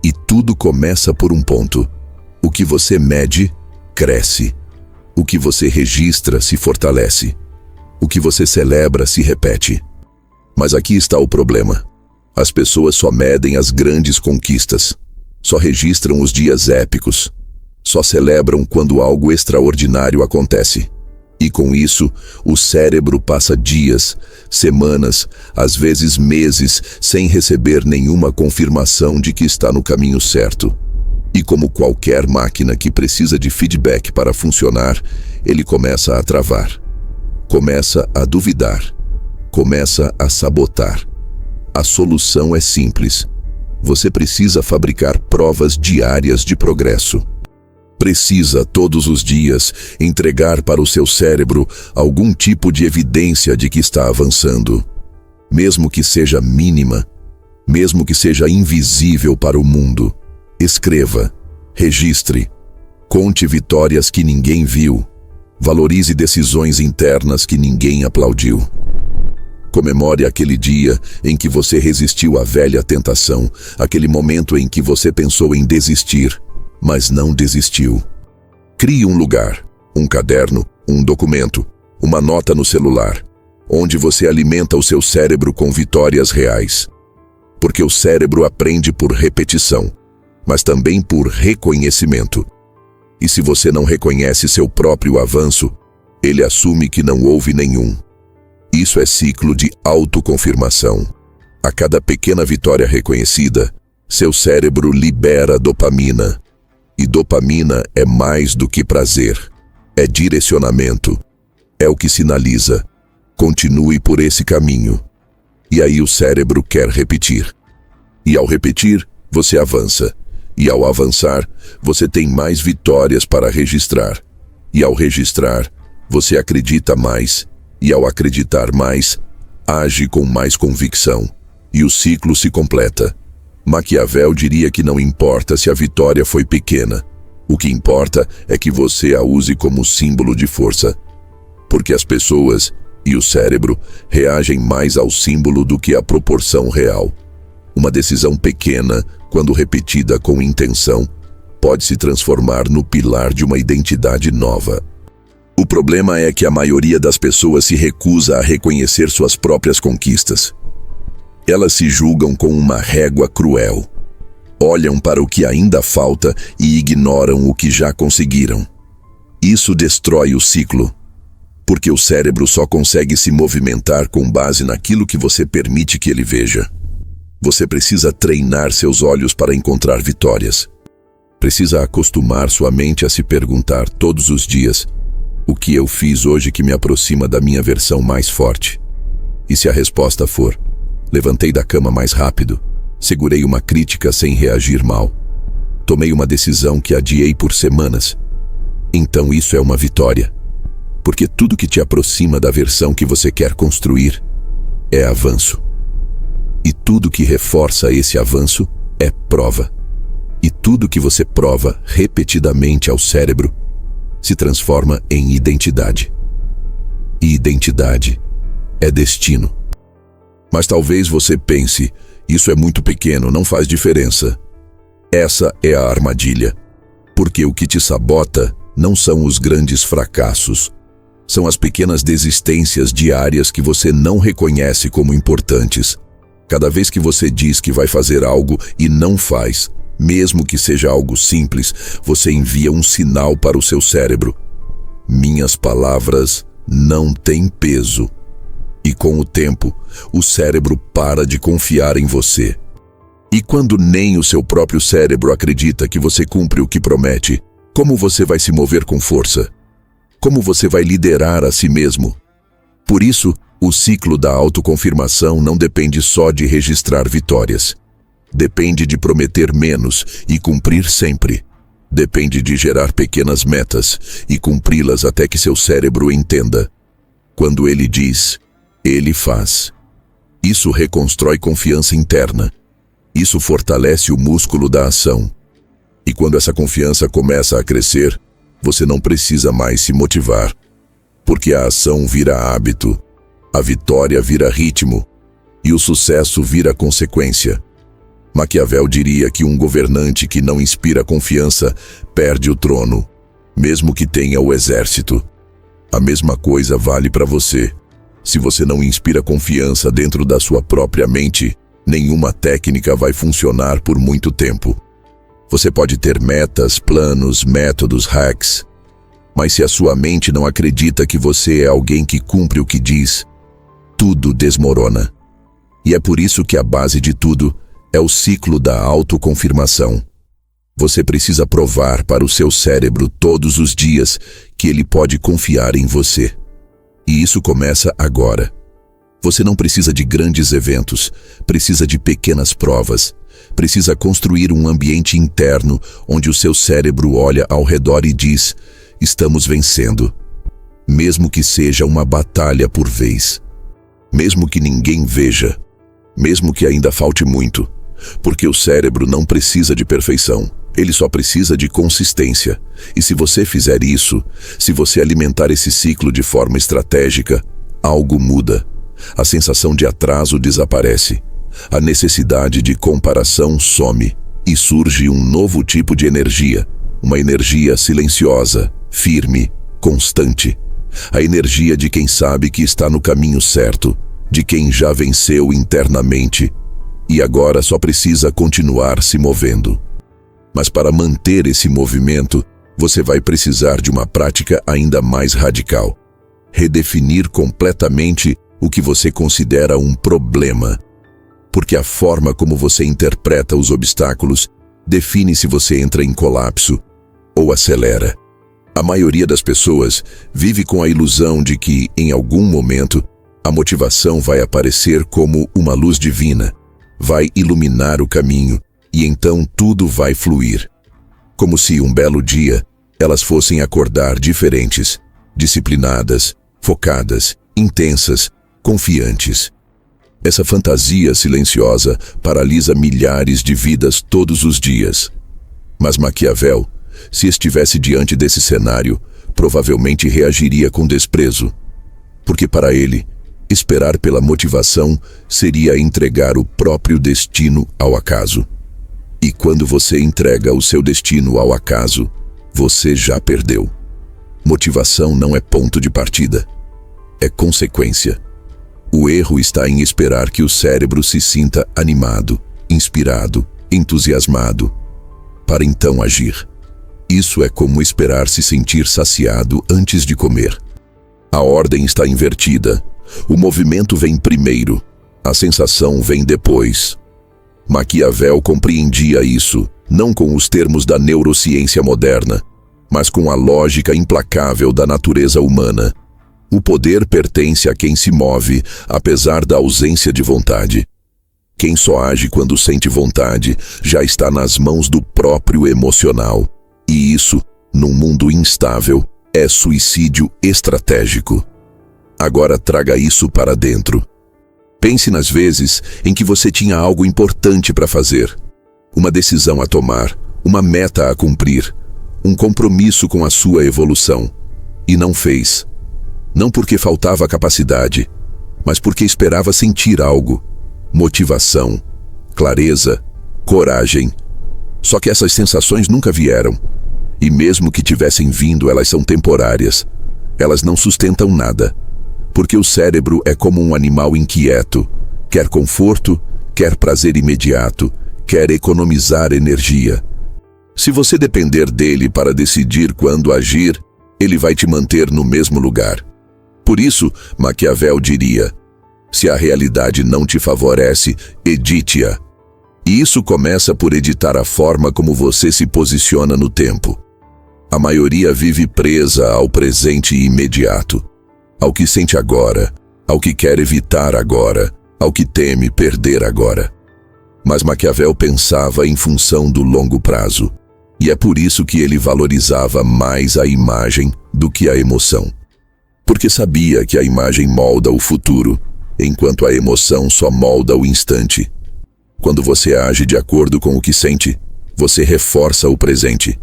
E tudo começa por um ponto. O que você mede, cresce. O que você registra, se fortalece. O que você celebra, se repete. Mas aqui está o problema. As pessoas só medem as grandes conquistas. Só registram os dias épicos. Só celebram quando algo extraordinário acontece. E com isso, o cérebro passa dias, semanas, às vezes meses, sem receber nenhuma confirmação de que está no caminho certo. E como qualquer máquina que precisa de feedback para funcionar, ele começa a travar. Começa a duvidar. Começa a sabotar. A solução é simples. Você precisa fabricar provas diárias de progresso. Precisa, todos os dias, entregar para o seu cérebro algum tipo de evidência de que está avançando. Mesmo que seja mínima, mesmo que seja invisível para o mundo. Escreva, registre, conte vitórias que ninguém viu, valorize decisões internas que ninguém aplaudiu. Comemore aquele dia em que você resistiu à velha tentação, aquele momento em que você pensou em desistir, mas não desistiu. Crie um lugar, um caderno, um documento, uma nota no celular, onde você alimenta o seu cérebro com vitórias reais. Porque o cérebro aprende por repetição, mas também por reconhecimento. E se você não reconhece seu próprio avanço, ele assume que não houve nenhum. Isso é ciclo de autoconfirmação. A cada pequena vitória reconhecida, seu cérebro libera dopamina. E dopamina é mais do que prazer. É direcionamento. É o que sinaliza: continue por esse caminho. E aí o cérebro quer repetir. E ao repetir, você avança. E ao avançar, você tem mais vitórias para registrar. E ao registrar, você acredita mais. E ao acreditar mais, age com mais convicção. E o ciclo se completa. Maquiavel diria que não importa se a vitória foi pequena. O que importa é que você a use como símbolo de força. Porque as pessoas e o cérebro reagem mais ao símbolo do que à proporção real. Uma decisão pequena, quando repetida com intenção, pode se transformar no pilar de uma identidade nova. O problema é que a maioria das pessoas se recusa a reconhecer suas próprias conquistas. Elas se julgam com uma régua cruel. Olham para o que ainda falta e ignoram o que já conseguiram. Isso destrói o ciclo, porque o cérebro só consegue se movimentar com base naquilo que você permite que ele veja. Você precisa treinar seus olhos para encontrar vitórias. Precisa acostumar sua mente a se perguntar todos os dias: o que eu fiz hoje que me aproxima da minha versão mais forte? E se a resposta for: levantei da cama mais rápido, segurei uma crítica sem reagir mal, tomei uma decisão que adiei por semanas, então isso é uma vitória. Porque tudo que te aproxima da versão que você quer construir é avanço. E tudo que reforça esse avanço é prova. E tudo que você prova repetidamente ao cérebro se transforma em identidade. E identidade é destino. Mas talvez você pense: isso é muito pequeno, não faz diferença. Essa é a armadilha. Porque o que te sabota não são os grandes fracassos. São as pequenas desistências diárias que você não reconhece como importantes. Cada vez que você diz que vai fazer algo e não faz, mesmo que seja algo simples, você envia um sinal para o seu cérebro: minhas palavras não têm peso. E com o tempo, o cérebro para de confiar em você. E quando nem o seu próprio cérebro acredita que você cumpre o que promete, como você vai se mover com força? Como você vai liderar a si mesmo? Por isso, o ciclo da autoconfirmação não depende só de registrar vitórias. Depende de prometer menos e cumprir sempre. Depende de gerar pequenas metas e cumpri-las até que seu cérebro entenda: quando ele diz, ele faz. Isso reconstrói confiança interna. Isso fortalece o músculo da ação. E quando essa confiança começa a crescer, você não precisa mais se motivar. Porque a ação vira hábito, a vitória vira ritmo e o sucesso vira consequência. Maquiavel diria que um governante que não inspira confiança perde o trono, mesmo que tenha o exército. A mesma coisa vale para você. Se você não inspira confiança dentro da sua própria mente, nenhuma técnica vai funcionar por muito tempo. Você pode ter metas, planos, métodos, hacks, mas se a sua mente não acredita que você é alguém que cumpre o que diz, tudo desmorona. E é por isso que a base de tudo é o ciclo da autoconfirmação. Você precisa provar para o seu cérebro todos os dias que ele pode confiar em você. E isso começa agora. Você não precisa de grandes eventos, precisa de pequenas provas. Precisa construir um ambiente interno onde o seu cérebro olha ao redor e diz: estamos vencendo. Mesmo que seja uma batalha por vez. Mesmo que ninguém veja. Mesmo que ainda falte muito. Porque o cérebro não precisa de perfeição. Ele só precisa de consistência. E se você fizer isso, se você alimentar esse ciclo de forma estratégica, algo muda. A sensação de atraso desaparece. A necessidade de comparação some e surge um novo tipo de energia, uma energia silenciosa, firme, constante. A energia de quem sabe que está no caminho certo, de quem já venceu internamente e agora só precisa continuar se movendo. Mas para manter esse movimento, você vai precisar de uma prática ainda mais radical. Redefinir completamente o que você considera um problema. Porque a forma como você interpreta os obstáculos define se você entra em colapso ou acelera. A maioria das pessoas vive com a ilusão de que, em algum momento, a motivação vai aparecer como uma luz divina, vai iluminar o caminho e então tudo vai fluir. Como se um belo dia elas fossem acordar diferentes, disciplinadas, focadas, intensas, confiantes. Essa fantasia silenciosa paralisa milhares de vidas todos os dias. Mas Maquiavel, se estivesse diante desse cenário, provavelmente reagiria com desprezo. Porque para ele, esperar pela motivação seria entregar o próprio destino ao acaso. E quando você entrega o seu destino ao acaso, você já perdeu. Motivação não é ponto de partida, é consequência. O erro está em esperar que o cérebro se sinta animado, inspirado, entusiasmado, para então agir. Isso é como esperar se sentir saciado antes de comer. A ordem está invertida. O movimento vem primeiro, a sensação vem depois. Maquiavel compreendia isso, não com os termos da neurociência moderna, mas com a lógica implacável da natureza humana. O poder pertence a quem se move, apesar da ausência de vontade. Quem só age quando sente vontade já está nas mãos do próprio emocional. E isso, num mundo instável, é suicídio estratégico. Agora traga isso para dentro. Pense nas vezes em que você tinha algo importante para fazer, uma decisão a tomar, uma meta a cumprir, um compromisso com a sua evolução, e não fez. Não porque faltava capacidade, mas porque esperava sentir algo, motivação, clareza, coragem. Só que essas sensações nunca vieram. E mesmo que tivessem vindo, elas são temporárias. Elas não sustentam nada. Porque o cérebro é como um animal inquieto. Quer conforto, quer prazer imediato, quer economizar energia. Se você depender dele para decidir quando agir, ele vai te manter no mesmo lugar. Por isso, Maquiavel diria: se a realidade não te favorece, edite-a. E isso começa por editar a forma como você se posiciona no tempo. A maioria vive presa ao presente imediato, ao que sente agora, ao que quer evitar agora, ao que teme perder agora. Mas Maquiavel pensava em função do longo prazo, e é por isso que ele valorizava mais a imagem do que a emoção. Porque sabia que a imagem molda o futuro, enquanto a emoção só molda o instante. Quando você age de acordo com o que sente, você reforça o presente.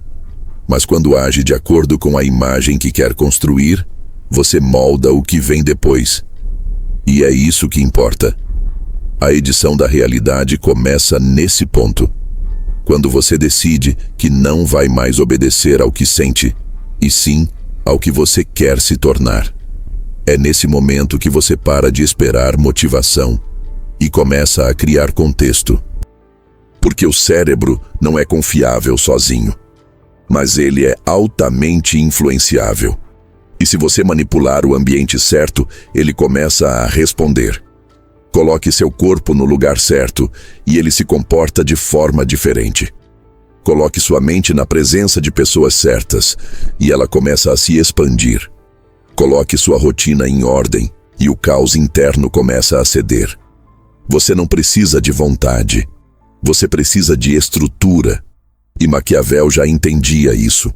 Mas quando age de acordo com a imagem que quer construir, você molda o que vem depois. E é isso que importa. A edição da realidade começa nesse ponto. Quando você decide que não vai mais obedecer ao que sente, e sim ao que você quer se tornar. É nesse momento que você para de esperar motivação e começa a criar contexto. Porque o cérebro não é confiável sozinho, mas ele é altamente influenciável. E se você manipular o ambiente certo, ele começa a responder. Coloque seu corpo no lugar certo e ele se comporta de forma diferente. Coloque sua mente na presença de pessoas certas e ela começa a se expandir. Coloque sua rotina em ordem e o caos interno começa a ceder. Você não precisa de vontade, você precisa de estrutura. E Maquiavel já entendia isso.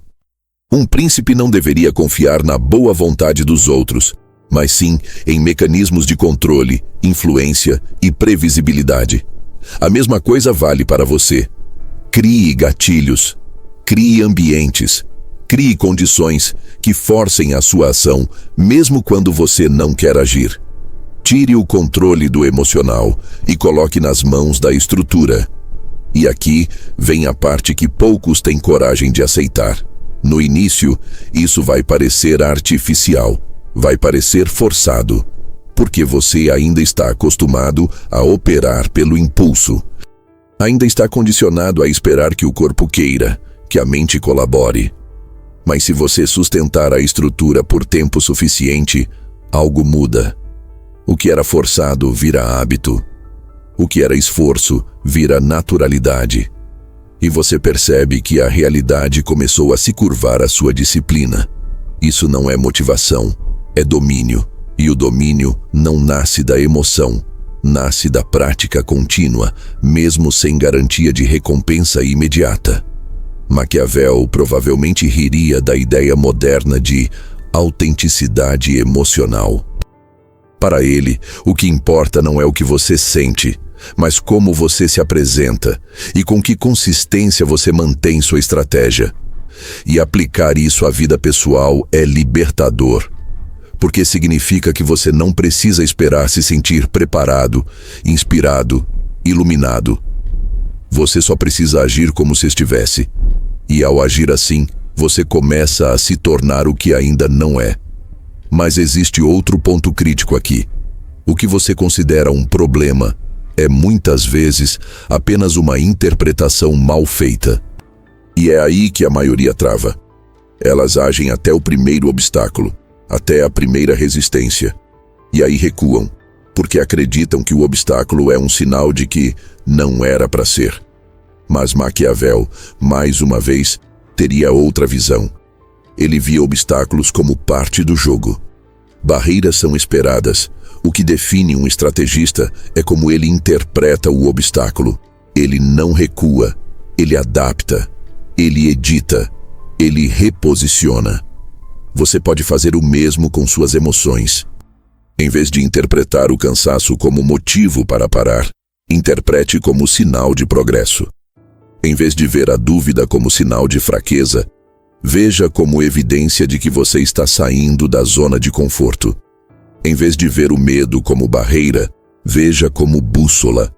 Um príncipe não deveria confiar na boa vontade dos outros, mas sim em mecanismos de controle, influência e previsibilidade. A mesma coisa vale para você. Crie gatilhos, crie ambientes, crie condições que forcem a sua ação, mesmo quando você não quer agir. Tire o controle do emocional e coloque nas mãos da estrutura. E aqui vem a parte que poucos têm coragem de aceitar. No início, isso vai parecer artificial, vai parecer forçado, porque você ainda está acostumado a operar pelo impulso. Ainda está condicionado a esperar que o corpo queira, que a mente colabore. Mas se você sustentar a estrutura por tempo suficiente, algo muda. O que era forçado vira hábito. O que era esforço vira naturalidade. E você percebe que a realidade começou a se curvar à sua disciplina. Isso não é motivação, é domínio. E o domínio não nasce da emoção, nasce da prática contínua, mesmo sem garantia de recompensa imediata. Maquiavel provavelmente riria da ideia moderna de autenticidade emocional. Para ele, o que importa não é o que você sente, mas como você se apresenta e com que consistência você mantém sua estratégia. E aplicar isso à vida pessoal é libertador, porque significa que você não precisa esperar se sentir preparado, inspirado, iluminado. Você só precisa agir como se estivesse. E ao agir assim, você começa a se tornar o que ainda não é. Mas existe outro ponto crítico aqui. O que você considera um problema é muitas vezes apenas uma interpretação mal feita. E é aí que a maioria trava. Elas agem até o primeiro obstáculo, até a primeira resistência. E aí recuam, porque acreditam que o obstáculo é um sinal de que não era para ser. Mas Maquiavel, mais uma vez, teria outra visão. Ele via obstáculos como parte do jogo. Barreiras são esperadas. O que define um estrategista é como ele interpreta o obstáculo. Ele não recua, ele adapta, ele edita, ele reposiciona. Você pode fazer o mesmo com suas emoções. Em vez de interpretar o cansaço como motivo para parar, interprete como sinal de progresso. Em vez de ver a dúvida como sinal de fraqueza, veja como evidência de que você está saindo da zona de conforto. Em vez de ver o medo como barreira, veja como bússola.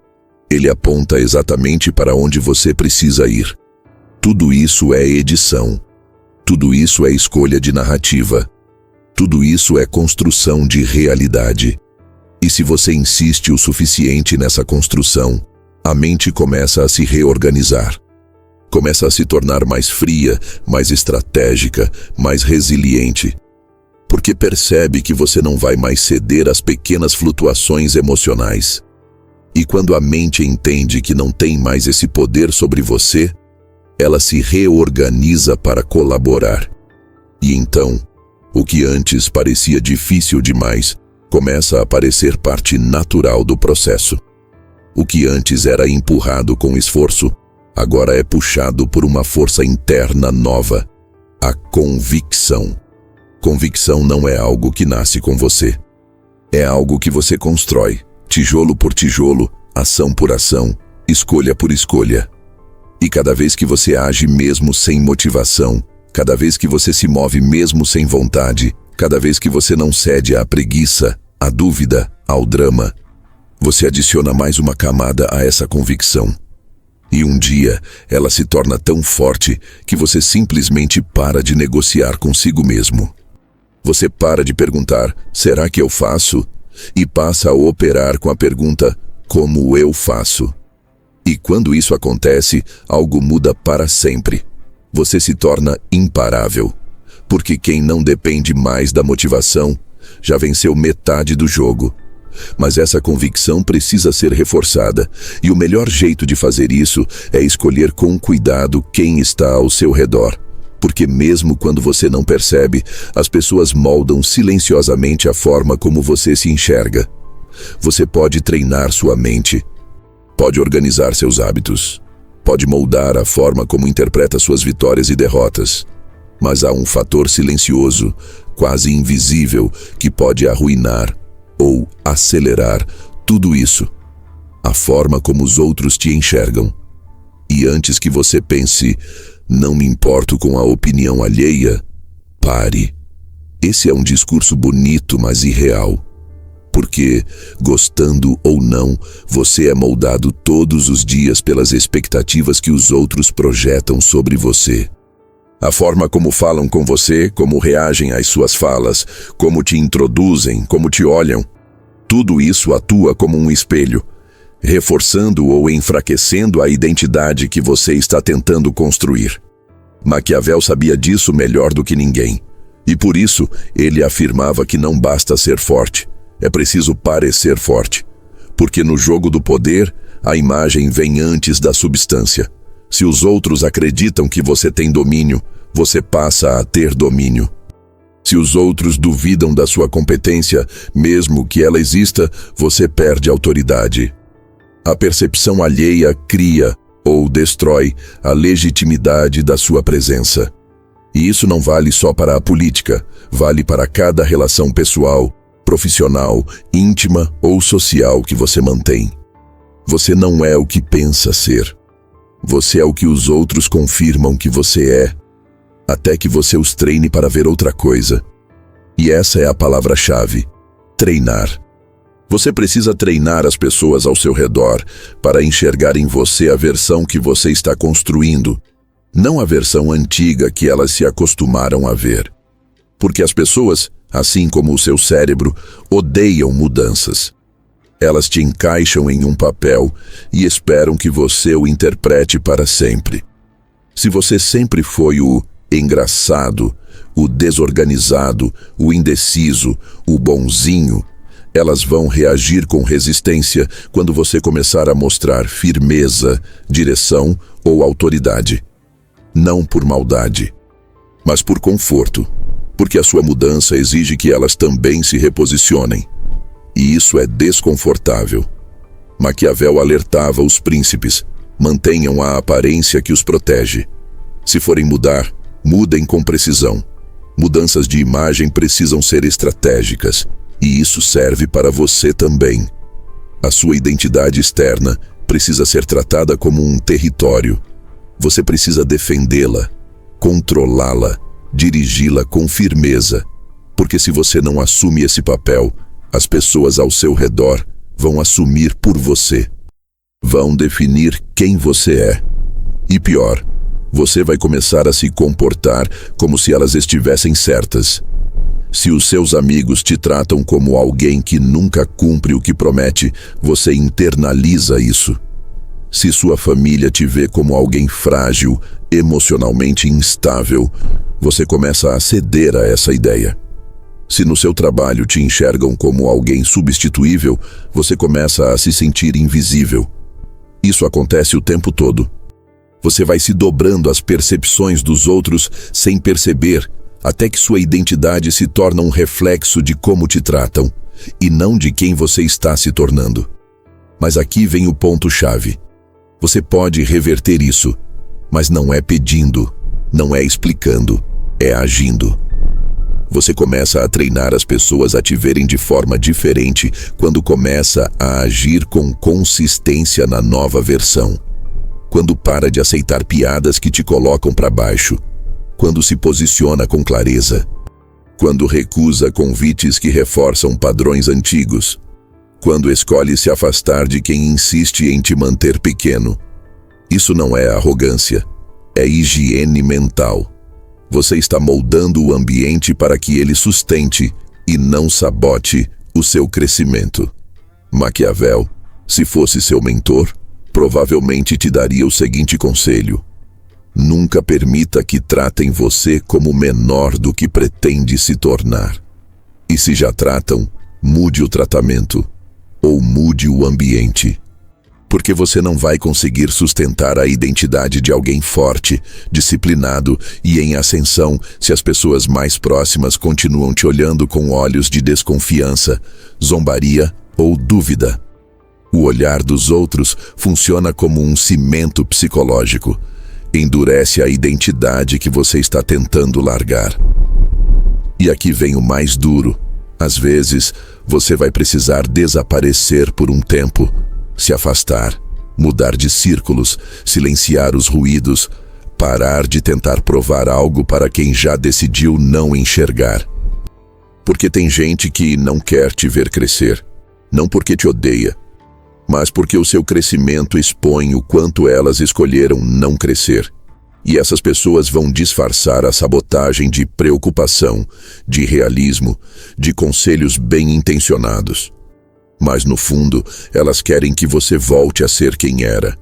Ele aponta exatamente para onde você precisa ir. Tudo isso é edição. Tudo isso é escolha de narrativa. Tudo isso é construção de realidade. E se você insiste o suficiente nessa construção, a mente começa a se reorganizar. Começa a se tornar mais fria, mais estratégica, mais resiliente. Porque percebe que você não vai mais ceder às pequenas flutuações emocionais. E quando a mente entende que não tem mais esse poder sobre você, ela se reorganiza para colaborar. E então, o que antes parecia difícil demais, começa a parecer parte natural do processo. O que antes era empurrado com esforço, agora é puxado por uma força interna nova, a convicção. Convicção não é algo que nasce com você. É algo que você constrói, tijolo por tijolo, ação por ação, escolha por escolha. E cada vez que você age mesmo sem motivação, cada vez que você se move mesmo sem vontade, cada vez que você não cede à preguiça, à dúvida, ao drama, você adiciona mais uma camada a essa convicção. E um dia, ela se torna tão forte que você simplesmente para de negociar consigo mesmo. Você para de perguntar, será que eu faço? E passa a operar com a pergunta, como eu faço? E quando isso acontece, algo muda para sempre. Você se torna imparável. Porque quem não depende mais da motivação, já venceu metade do jogo. Mas essa convicção precisa ser reforçada, e o melhor jeito de fazer isso é escolher com cuidado quem está ao seu redor. Porque mesmo quando você não percebe, as pessoas moldam silenciosamente a forma como você se enxerga. Você pode treinar sua mente, pode organizar seus hábitos, pode moldar a forma como interpreta suas vitórias e derrotas. Mas há um fator silencioso, quase invisível, que pode arruinar ou acelerar tudo isso. A forma como os outros te enxergam. E antes que você pense, não me importo com a opinião alheia, pare. Esse é um discurso bonito, mas irreal. Porque, gostando ou não, você é moldado todos os dias pelas expectativas que os outros projetam sobre você. A forma como falam com você, como reagem às suas falas, como te introduzem, como te olham, tudo isso atua como um espelho, reforçando ou enfraquecendo a identidade que você está tentando construir. Maquiavel sabia disso melhor do que ninguém, e por isso ele afirmava que não basta ser forte, é preciso parecer forte, porque no jogo do poder, a imagem vem antes da substância. Se os outros acreditam que você tem domínio, você passa a ter domínio. Se os outros duvidam da sua competência, mesmo que ela exista, você perde autoridade. A percepção alheia cria ou destrói a legitimidade da sua presença. E isso não vale só para a política, vale para cada relação pessoal, profissional, íntima ou social que você mantém. Você não é o que pensa ser. Você é o que os outros confirmam que você é, até que você os treine para ver outra coisa. E essa é a palavra-chave: treinar. Você precisa treinar as pessoas ao seu redor para enxergar em você a versão que você está construindo, não a versão antiga que elas se acostumaram a ver. Porque as pessoas, assim como o seu cérebro, odeiam mudanças. Elas te encaixam em um papel e esperam que você o interprete para sempre. Se você sempre foi o engraçado, o desorganizado, o indeciso, o bonzinho, elas vão reagir com resistência quando você começar a mostrar firmeza, direção ou autoridade. Não por maldade, mas por conforto, porque a sua mudança exige que elas também se reposicionem. E isso é desconfortável. Maquiavel alertava os príncipes: mantenham a aparência que os protege. Se forem mudar, mudem com precisão. Mudanças de imagem precisam ser estratégicas, e isso serve para você também. A sua identidade externa precisa ser tratada como um território. Você precisa defendê-la, controlá-la, dirigi-la com firmeza, porque se você não assume esse papel, as pessoas ao seu redor vão assumir por você. Vão definir quem você é. E pior, você vai começar a se comportar como se elas estivessem certas. Se os seus amigos te tratam como alguém que nunca cumpre o que promete, você internaliza isso. Se sua família te vê como alguém frágil, emocionalmente instável, você começa a ceder a essa ideia. Se no seu trabalho te enxergam como alguém substituível, você começa a se sentir invisível. Isso acontece o tempo todo. Você vai se dobrando às percepções dos outros sem perceber, até que sua identidade se torna um reflexo de como te tratam, e não de quem você está se tornando. Mas aqui vem o ponto-chave. Você pode reverter isso, mas não é pedindo, não é explicando, é agindo. Você começa a treinar as pessoas a te verem de forma diferente quando começa a agir com consistência na nova versão. Quando para de aceitar piadas que te colocam para baixo. Quando se posiciona com clareza. Quando recusa convites que reforçam padrões antigos. Quando escolhe se afastar de quem insiste em te manter pequeno. Isso não é arrogância, é higiene mental. Você está moldando o ambiente para que ele sustente e não sabote o seu crescimento. Maquiavel, se fosse seu mentor, provavelmente te daria o seguinte conselho: nunca permita que tratem você como menor do que pretende se tornar. E se já tratam, mude o tratamento, ou mude o ambiente. Porque você não vai conseguir sustentar a identidade de alguém forte, disciplinado e em ascensão se as pessoas mais próximas continuam te olhando com olhos de desconfiança, zombaria ou dúvida. O olhar dos outros funciona como um cimento psicológico. Endurece a identidade que você está tentando largar. E aqui vem o mais duro. Às vezes, você vai precisar desaparecer por um tempo, se afastar, mudar de círculos, silenciar os ruídos, parar de tentar provar algo para quem já decidiu não enxergar. Porque tem gente que não quer te ver crescer, não porque te odeia, mas porque o seu crescimento expõe o quanto elas escolheram não crescer. E essas pessoas vão disfarçar a sabotagem de preocupação, de realismo, de conselhos bem intencionados. Mas no fundo, elas querem que você volte a ser quem era,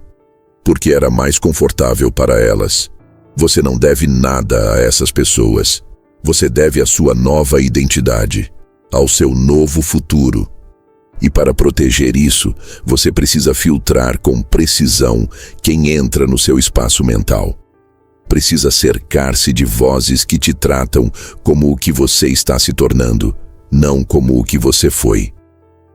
porque era mais confortável para elas. Você não deve nada a essas pessoas. Você deve a sua nova identidade, ao seu novo futuro. E para proteger isso, você precisa filtrar com precisão quem entra no seu espaço mental. Precisa cercar-se de vozes que te tratam como o que você está se tornando, não como o que você foi.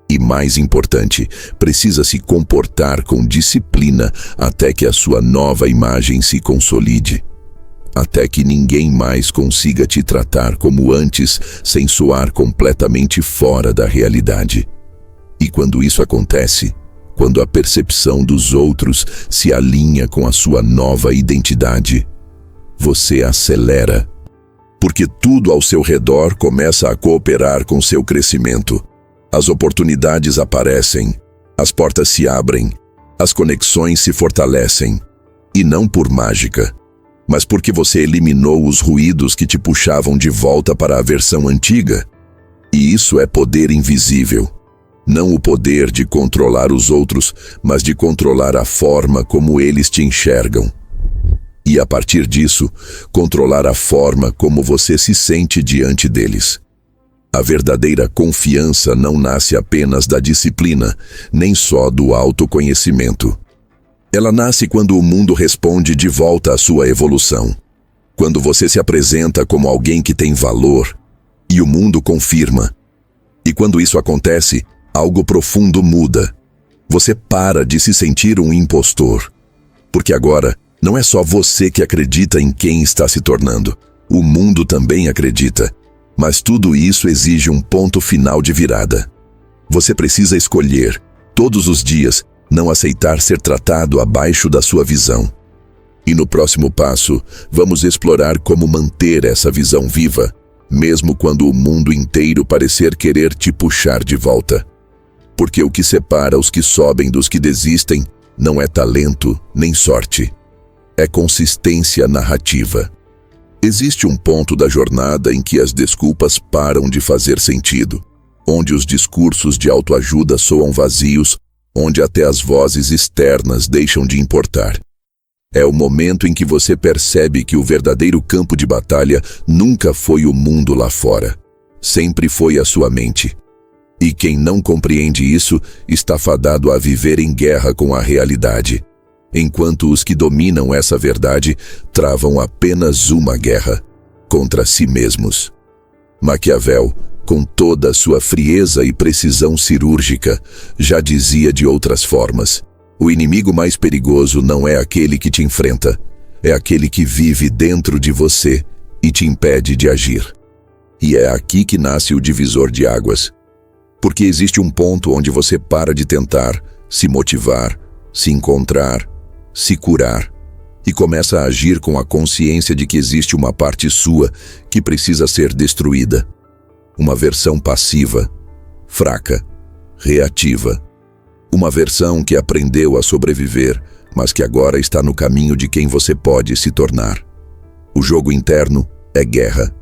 E mais importante, precisa se comportar com disciplina até que a sua nova imagem se consolide. Até que ninguém mais consiga te tratar como antes, sem soar completamente fora da realidade. E quando isso acontece, quando a percepção dos outros se alinha com a sua nova identidade, você acelera. Porque tudo ao seu redor começa a cooperar com seu crescimento. As oportunidades aparecem, as portas se abrem, as conexões se fortalecem. E não por mágica, mas porque você eliminou os ruídos que te puxavam de volta para a versão antiga. E isso é poder invisível. Não o poder de controlar os outros, mas de controlar a forma como eles te enxergam. E a partir disso, controlar a forma como você se sente diante deles. A verdadeira confiança não nasce apenas da disciplina, nem só do autoconhecimento. Ela nasce quando o mundo responde de volta à sua evolução. Quando você se apresenta como alguém que tem valor, e o mundo confirma. E quando isso acontece, algo profundo muda. Você para de se sentir um impostor. Porque agora, não é só você que acredita em quem está se tornando. O mundo também acredita. Mas tudo isso exige um ponto final de virada. Você precisa escolher, todos os dias, não aceitar ser tratado abaixo da sua visão. E no próximo passo, vamos explorar como manter essa visão viva, mesmo quando o mundo inteiro parecer querer te puxar de volta. Porque o que separa os que sobem dos que desistem não é talento nem sorte. É consistência narrativa. Existe um ponto da jornada em que as desculpas param de fazer sentido, onde os discursos de autoajuda soam vazios, onde até as vozes externas deixam de importar. É o momento em que você percebe que o verdadeiro campo de batalha nunca foi o mundo lá fora, sempre foi a sua mente. E quem não compreende isso está fadado a viver em guerra com a realidade. Enquanto os que dominam essa verdade travam apenas uma guerra, contra si mesmos. Maquiavel, com toda a sua frieza e precisão cirúrgica, já dizia de outras formas: o inimigo mais perigoso não é aquele que te enfrenta, é aquele que vive dentro de você e te impede de agir. E é aqui que nasce o divisor de águas. Porque existe um ponto onde você para de tentar, se motivar, se encontrar, se curar, e começa a agir com a consciência de que existe uma parte sua que precisa ser destruída. Uma versão passiva, fraca, reativa. Uma versão que aprendeu a sobreviver, mas que agora está no caminho de quem você pode se tornar. O jogo interno é guerra.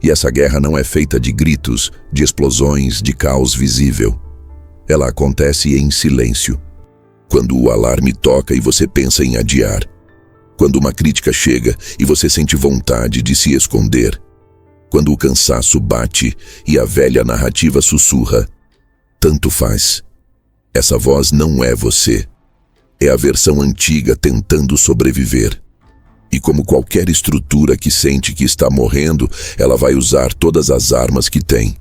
E essa guerra não é feita de gritos, de explosões, de caos visível. Ela acontece em silêncio. Quando o alarme toca e você pensa em adiar. Quando uma crítica chega e você sente vontade de se esconder. Quando o cansaço bate e a velha narrativa sussurra: tanto faz. Essa voz não é você. É a versão antiga tentando sobreviver. E como qualquer estrutura que sente que está morrendo, ela vai usar todas as armas que tem.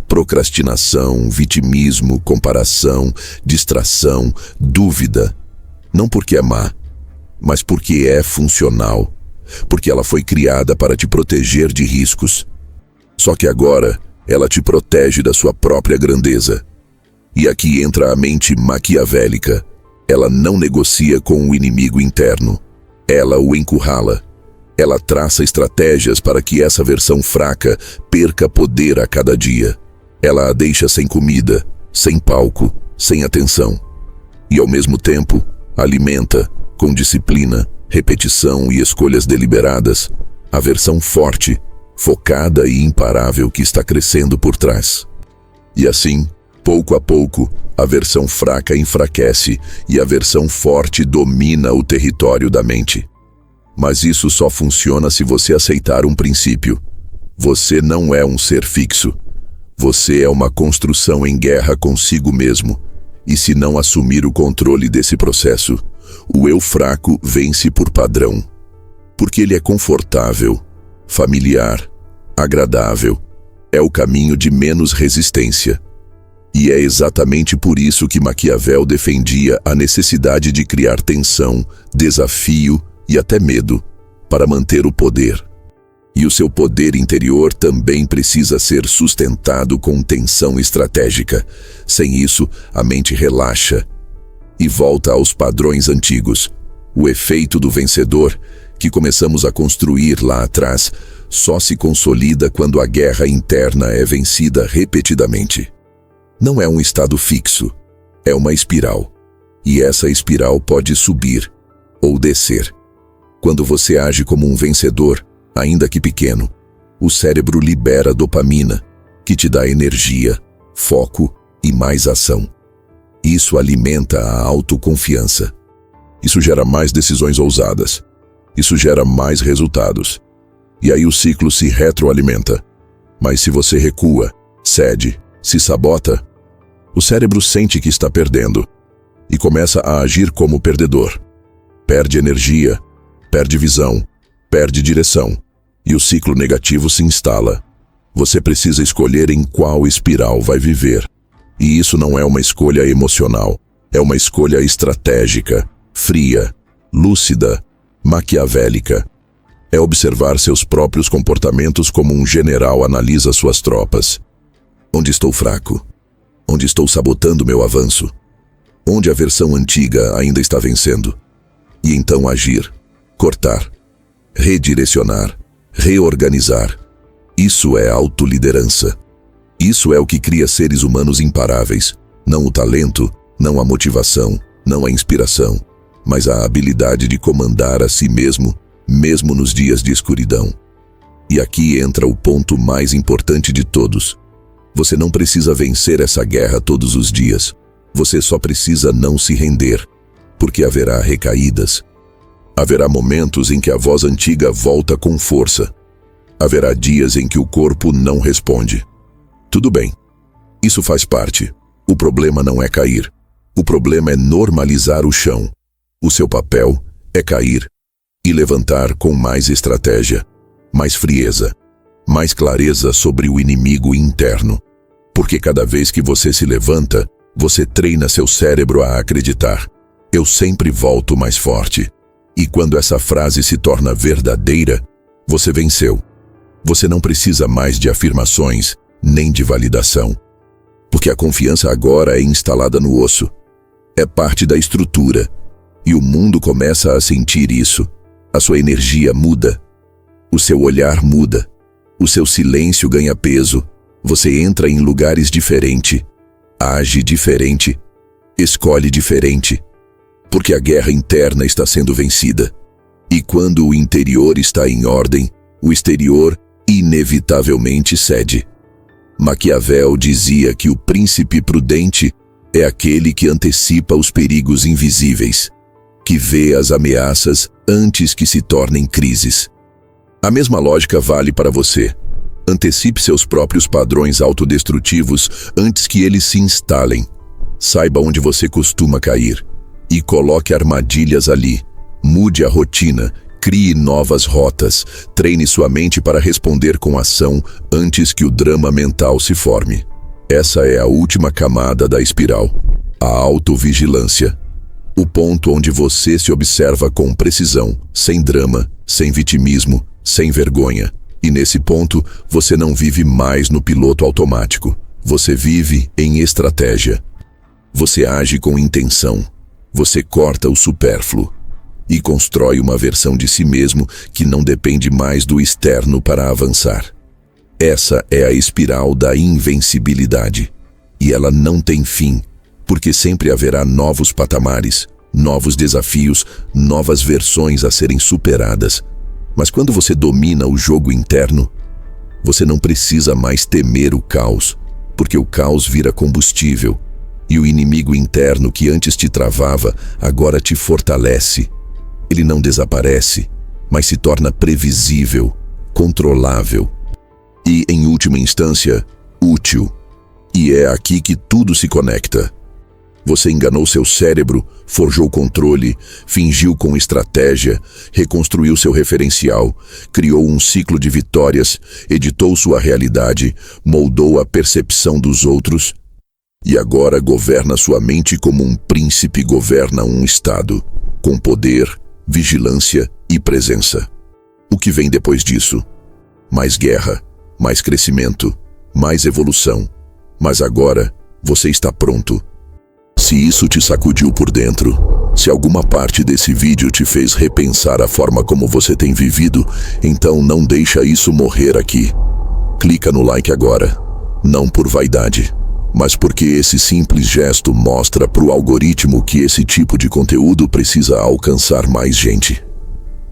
Procrastinação, vitimismo, comparação, distração, dúvida. Não porque é má, mas porque é funcional. Porque ela foi criada para te proteger de riscos. Só que agora, ela te protege da sua própria grandeza. E aqui entra a mente maquiavélica. Ela não negocia com o inimigo interno. Ela o encurrala. Ela traça estratégias para que essa versão fraca perca poder a cada dia. Ela a deixa sem comida, sem palco, sem atenção. E, ao mesmo tempo, alimenta, com disciplina, repetição e escolhas deliberadas, a versão forte, focada e imparável que está crescendo por trás. E assim, pouco a pouco, a versão fraca enfraquece e a versão forte domina o território da mente. Mas isso só funciona se você aceitar um princípio. Você não é um ser fixo. Você é uma construção em guerra consigo mesmo. E se não assumir o controle desse processo, o eu fraco vence por padrão. Porque ele é confortável, familiar, agradável. É o caminho de menos resistência. E é exatamente por isso que Maquiavel defendia a necessidade de criar tensão, desafio e até medo, para manter o poder. E o seu poder interior também precisa ser sustentado com tensão estratégica. Sem isso, a mente relaxa e volta aos padrões antigos. O efeito do vencedor, que começamos a construir lá atrás, só se consolida quando a guerra interna é vencida repetidamente. Não é um estado fixo, é uma espiral. E essa espiral pode subir ou descer. Quando você age como um vencedor, ainda que pequeno, o cérebro libera dopamina, que te dá energia, foco e mais ação. Isso alimenta a autoconfiança. Isso gera mais decisões ousadas. Isso gera mais resultados. E aí o ciclo se retroalimenta. Mas se você recua, cede, se sabota, o cérebro sente que está perdendo e começa a agir como perdedor. Perde energia, perde visão, perde direção. E o ciclo negativo se instala. Você precisa escolher em qual espiral vai viver. E isso não é uma escolha emocional. É uma escolha estratégica, fria, lúcida, maquiavélica. É observar seus próprios comportamentos como um general analisa suas tropas. Onde estou fraco? Onde estou sabotando meu avanço? Onde a versão antiga ainda está vencendo? E então agir, cortar, redirecionar, reorganizar. Isso é autoliderança. Isso é o que cria seres humanos imparáveis. Não o talento, não a motivação, não a inspiração, mas a habilidade de comandar a si mesmo, mesmo nos dias de escuridão. E aqui entra o ponto mais importante de todos. Você não precisa vencer essa guerra todos os dias. Você só precisa não se render, porque haverá recaídas. Haverá momentos em que a voz antiga volta com força. Haverá dias em que o corpo não responde. Tudo bem. Isso faz parte. O problema não é cair. O problema é normalizar o chão. O seu papel é cair e levantar com mais estratégia, mais frieza, mais clareza sobre o inimigo interno. Porque cada vez que você se levanta, você treina seu cérebro a acreditar: eu sempre volto mais forte. E quando essa frase se torna verdadeira, você venceu. Você não precisa mais de afirmações, nem de validação. Porque a confiança agora é instalada no osso. É parte da estrutura. E o mundo começa a sentir isso. A sua energia muda. O seu olhar muda. O seu silêncio ganha peso. Você entra em lugares diferentes. Age diferente. Escolhe diferente. Porque a guerra interna está sendo vencida. E quando o interior está em ordem, o exterior inevitavelmente cede. Maquiavel dizia que o príncipe prudente é aquele que antecipa os perigos invisíveis, que vê as ameaças antes que se tornem crises. A mesma lógica vale para você. Antecipe seus próprios padrões autodestrutivos antes que eles se instalem. Saiba onde você costuma cair e coloque armadilhas ali. Mude a rotina, crie novas rotas, treine sua mente para responder com ação antes que o drama mental se forme. Essa é a última camada da espiral, a autovigilância. O ponto onde você se observa com precisão, sem drama, sem vitimismo, sem vergonha. E nesse ponto, você não vive mais no piloto automático. Você vive em estratégia. Você age com intenção. Você corta o supérfluo. e constrói uma versão de si mesmo que não depende mais do externo para avançar. Essa é a espiral da invencibilidade. E ela não tem fim, porque sempre haverá novos patamares, novos desafios, novas versões a serem superadas. Mas quando você domina o jogo interno, você não precisa mais temer o caos, porque o caos vira combustível, e o inimigo interno que antes te travava, agora te fortalece. Ele não desaparece, mas se torna previsível, controlável e, em última instância, útil. E é aqui que tudo se conecta. Você enganou seu cérebro, forjou controle, fingiu com estratégia, reconstruiu seu referencial, criou um ciclo de vitórias, editou sua realidade, moldou a percepção dos outros e agora governa sua mente como um príncipe governa um estado, com poder, vigilância e presença. O que vem depois disso? Mais guerra, mais crescimento, mais evolução. Mas agora, você está pronto. Se isso te sacudiu por dentro, se alguma parte desse vídeo te fez repensar a forma como você tem vivido, então não deixa isso morrer aqui. Clica no like agora, não por vaidade, mas porque esse simples gesto mostra para o algoritmo que esse tipo de conteúdo precisa alcançar mais gente.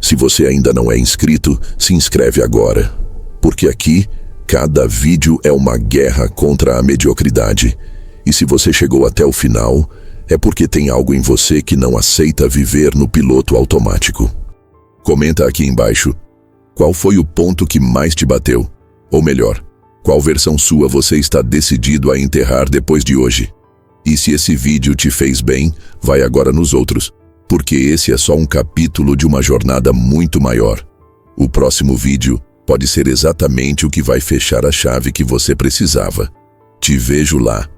Se você ainda não é inscrito, se inscreve agora, porque aqui, cada vídeo é uma guerra contra a mediocridade. E se você chegou até o final, é porque tem algo em você que não aceita viver no piloto automático. Comenta aqui embaixo, qual foi o ponto que mais te bateu? Ou melhor, qual versão sua você está decidido a enterrar depois de hoje? E se esse vídeo te fez bem, vai agora nos outros, porque esse é só um capítulo de uma jornada muito maior. O próximo vídeo pode ser exatamente o que vai fechar a chave que você precisava. Te vejo lá.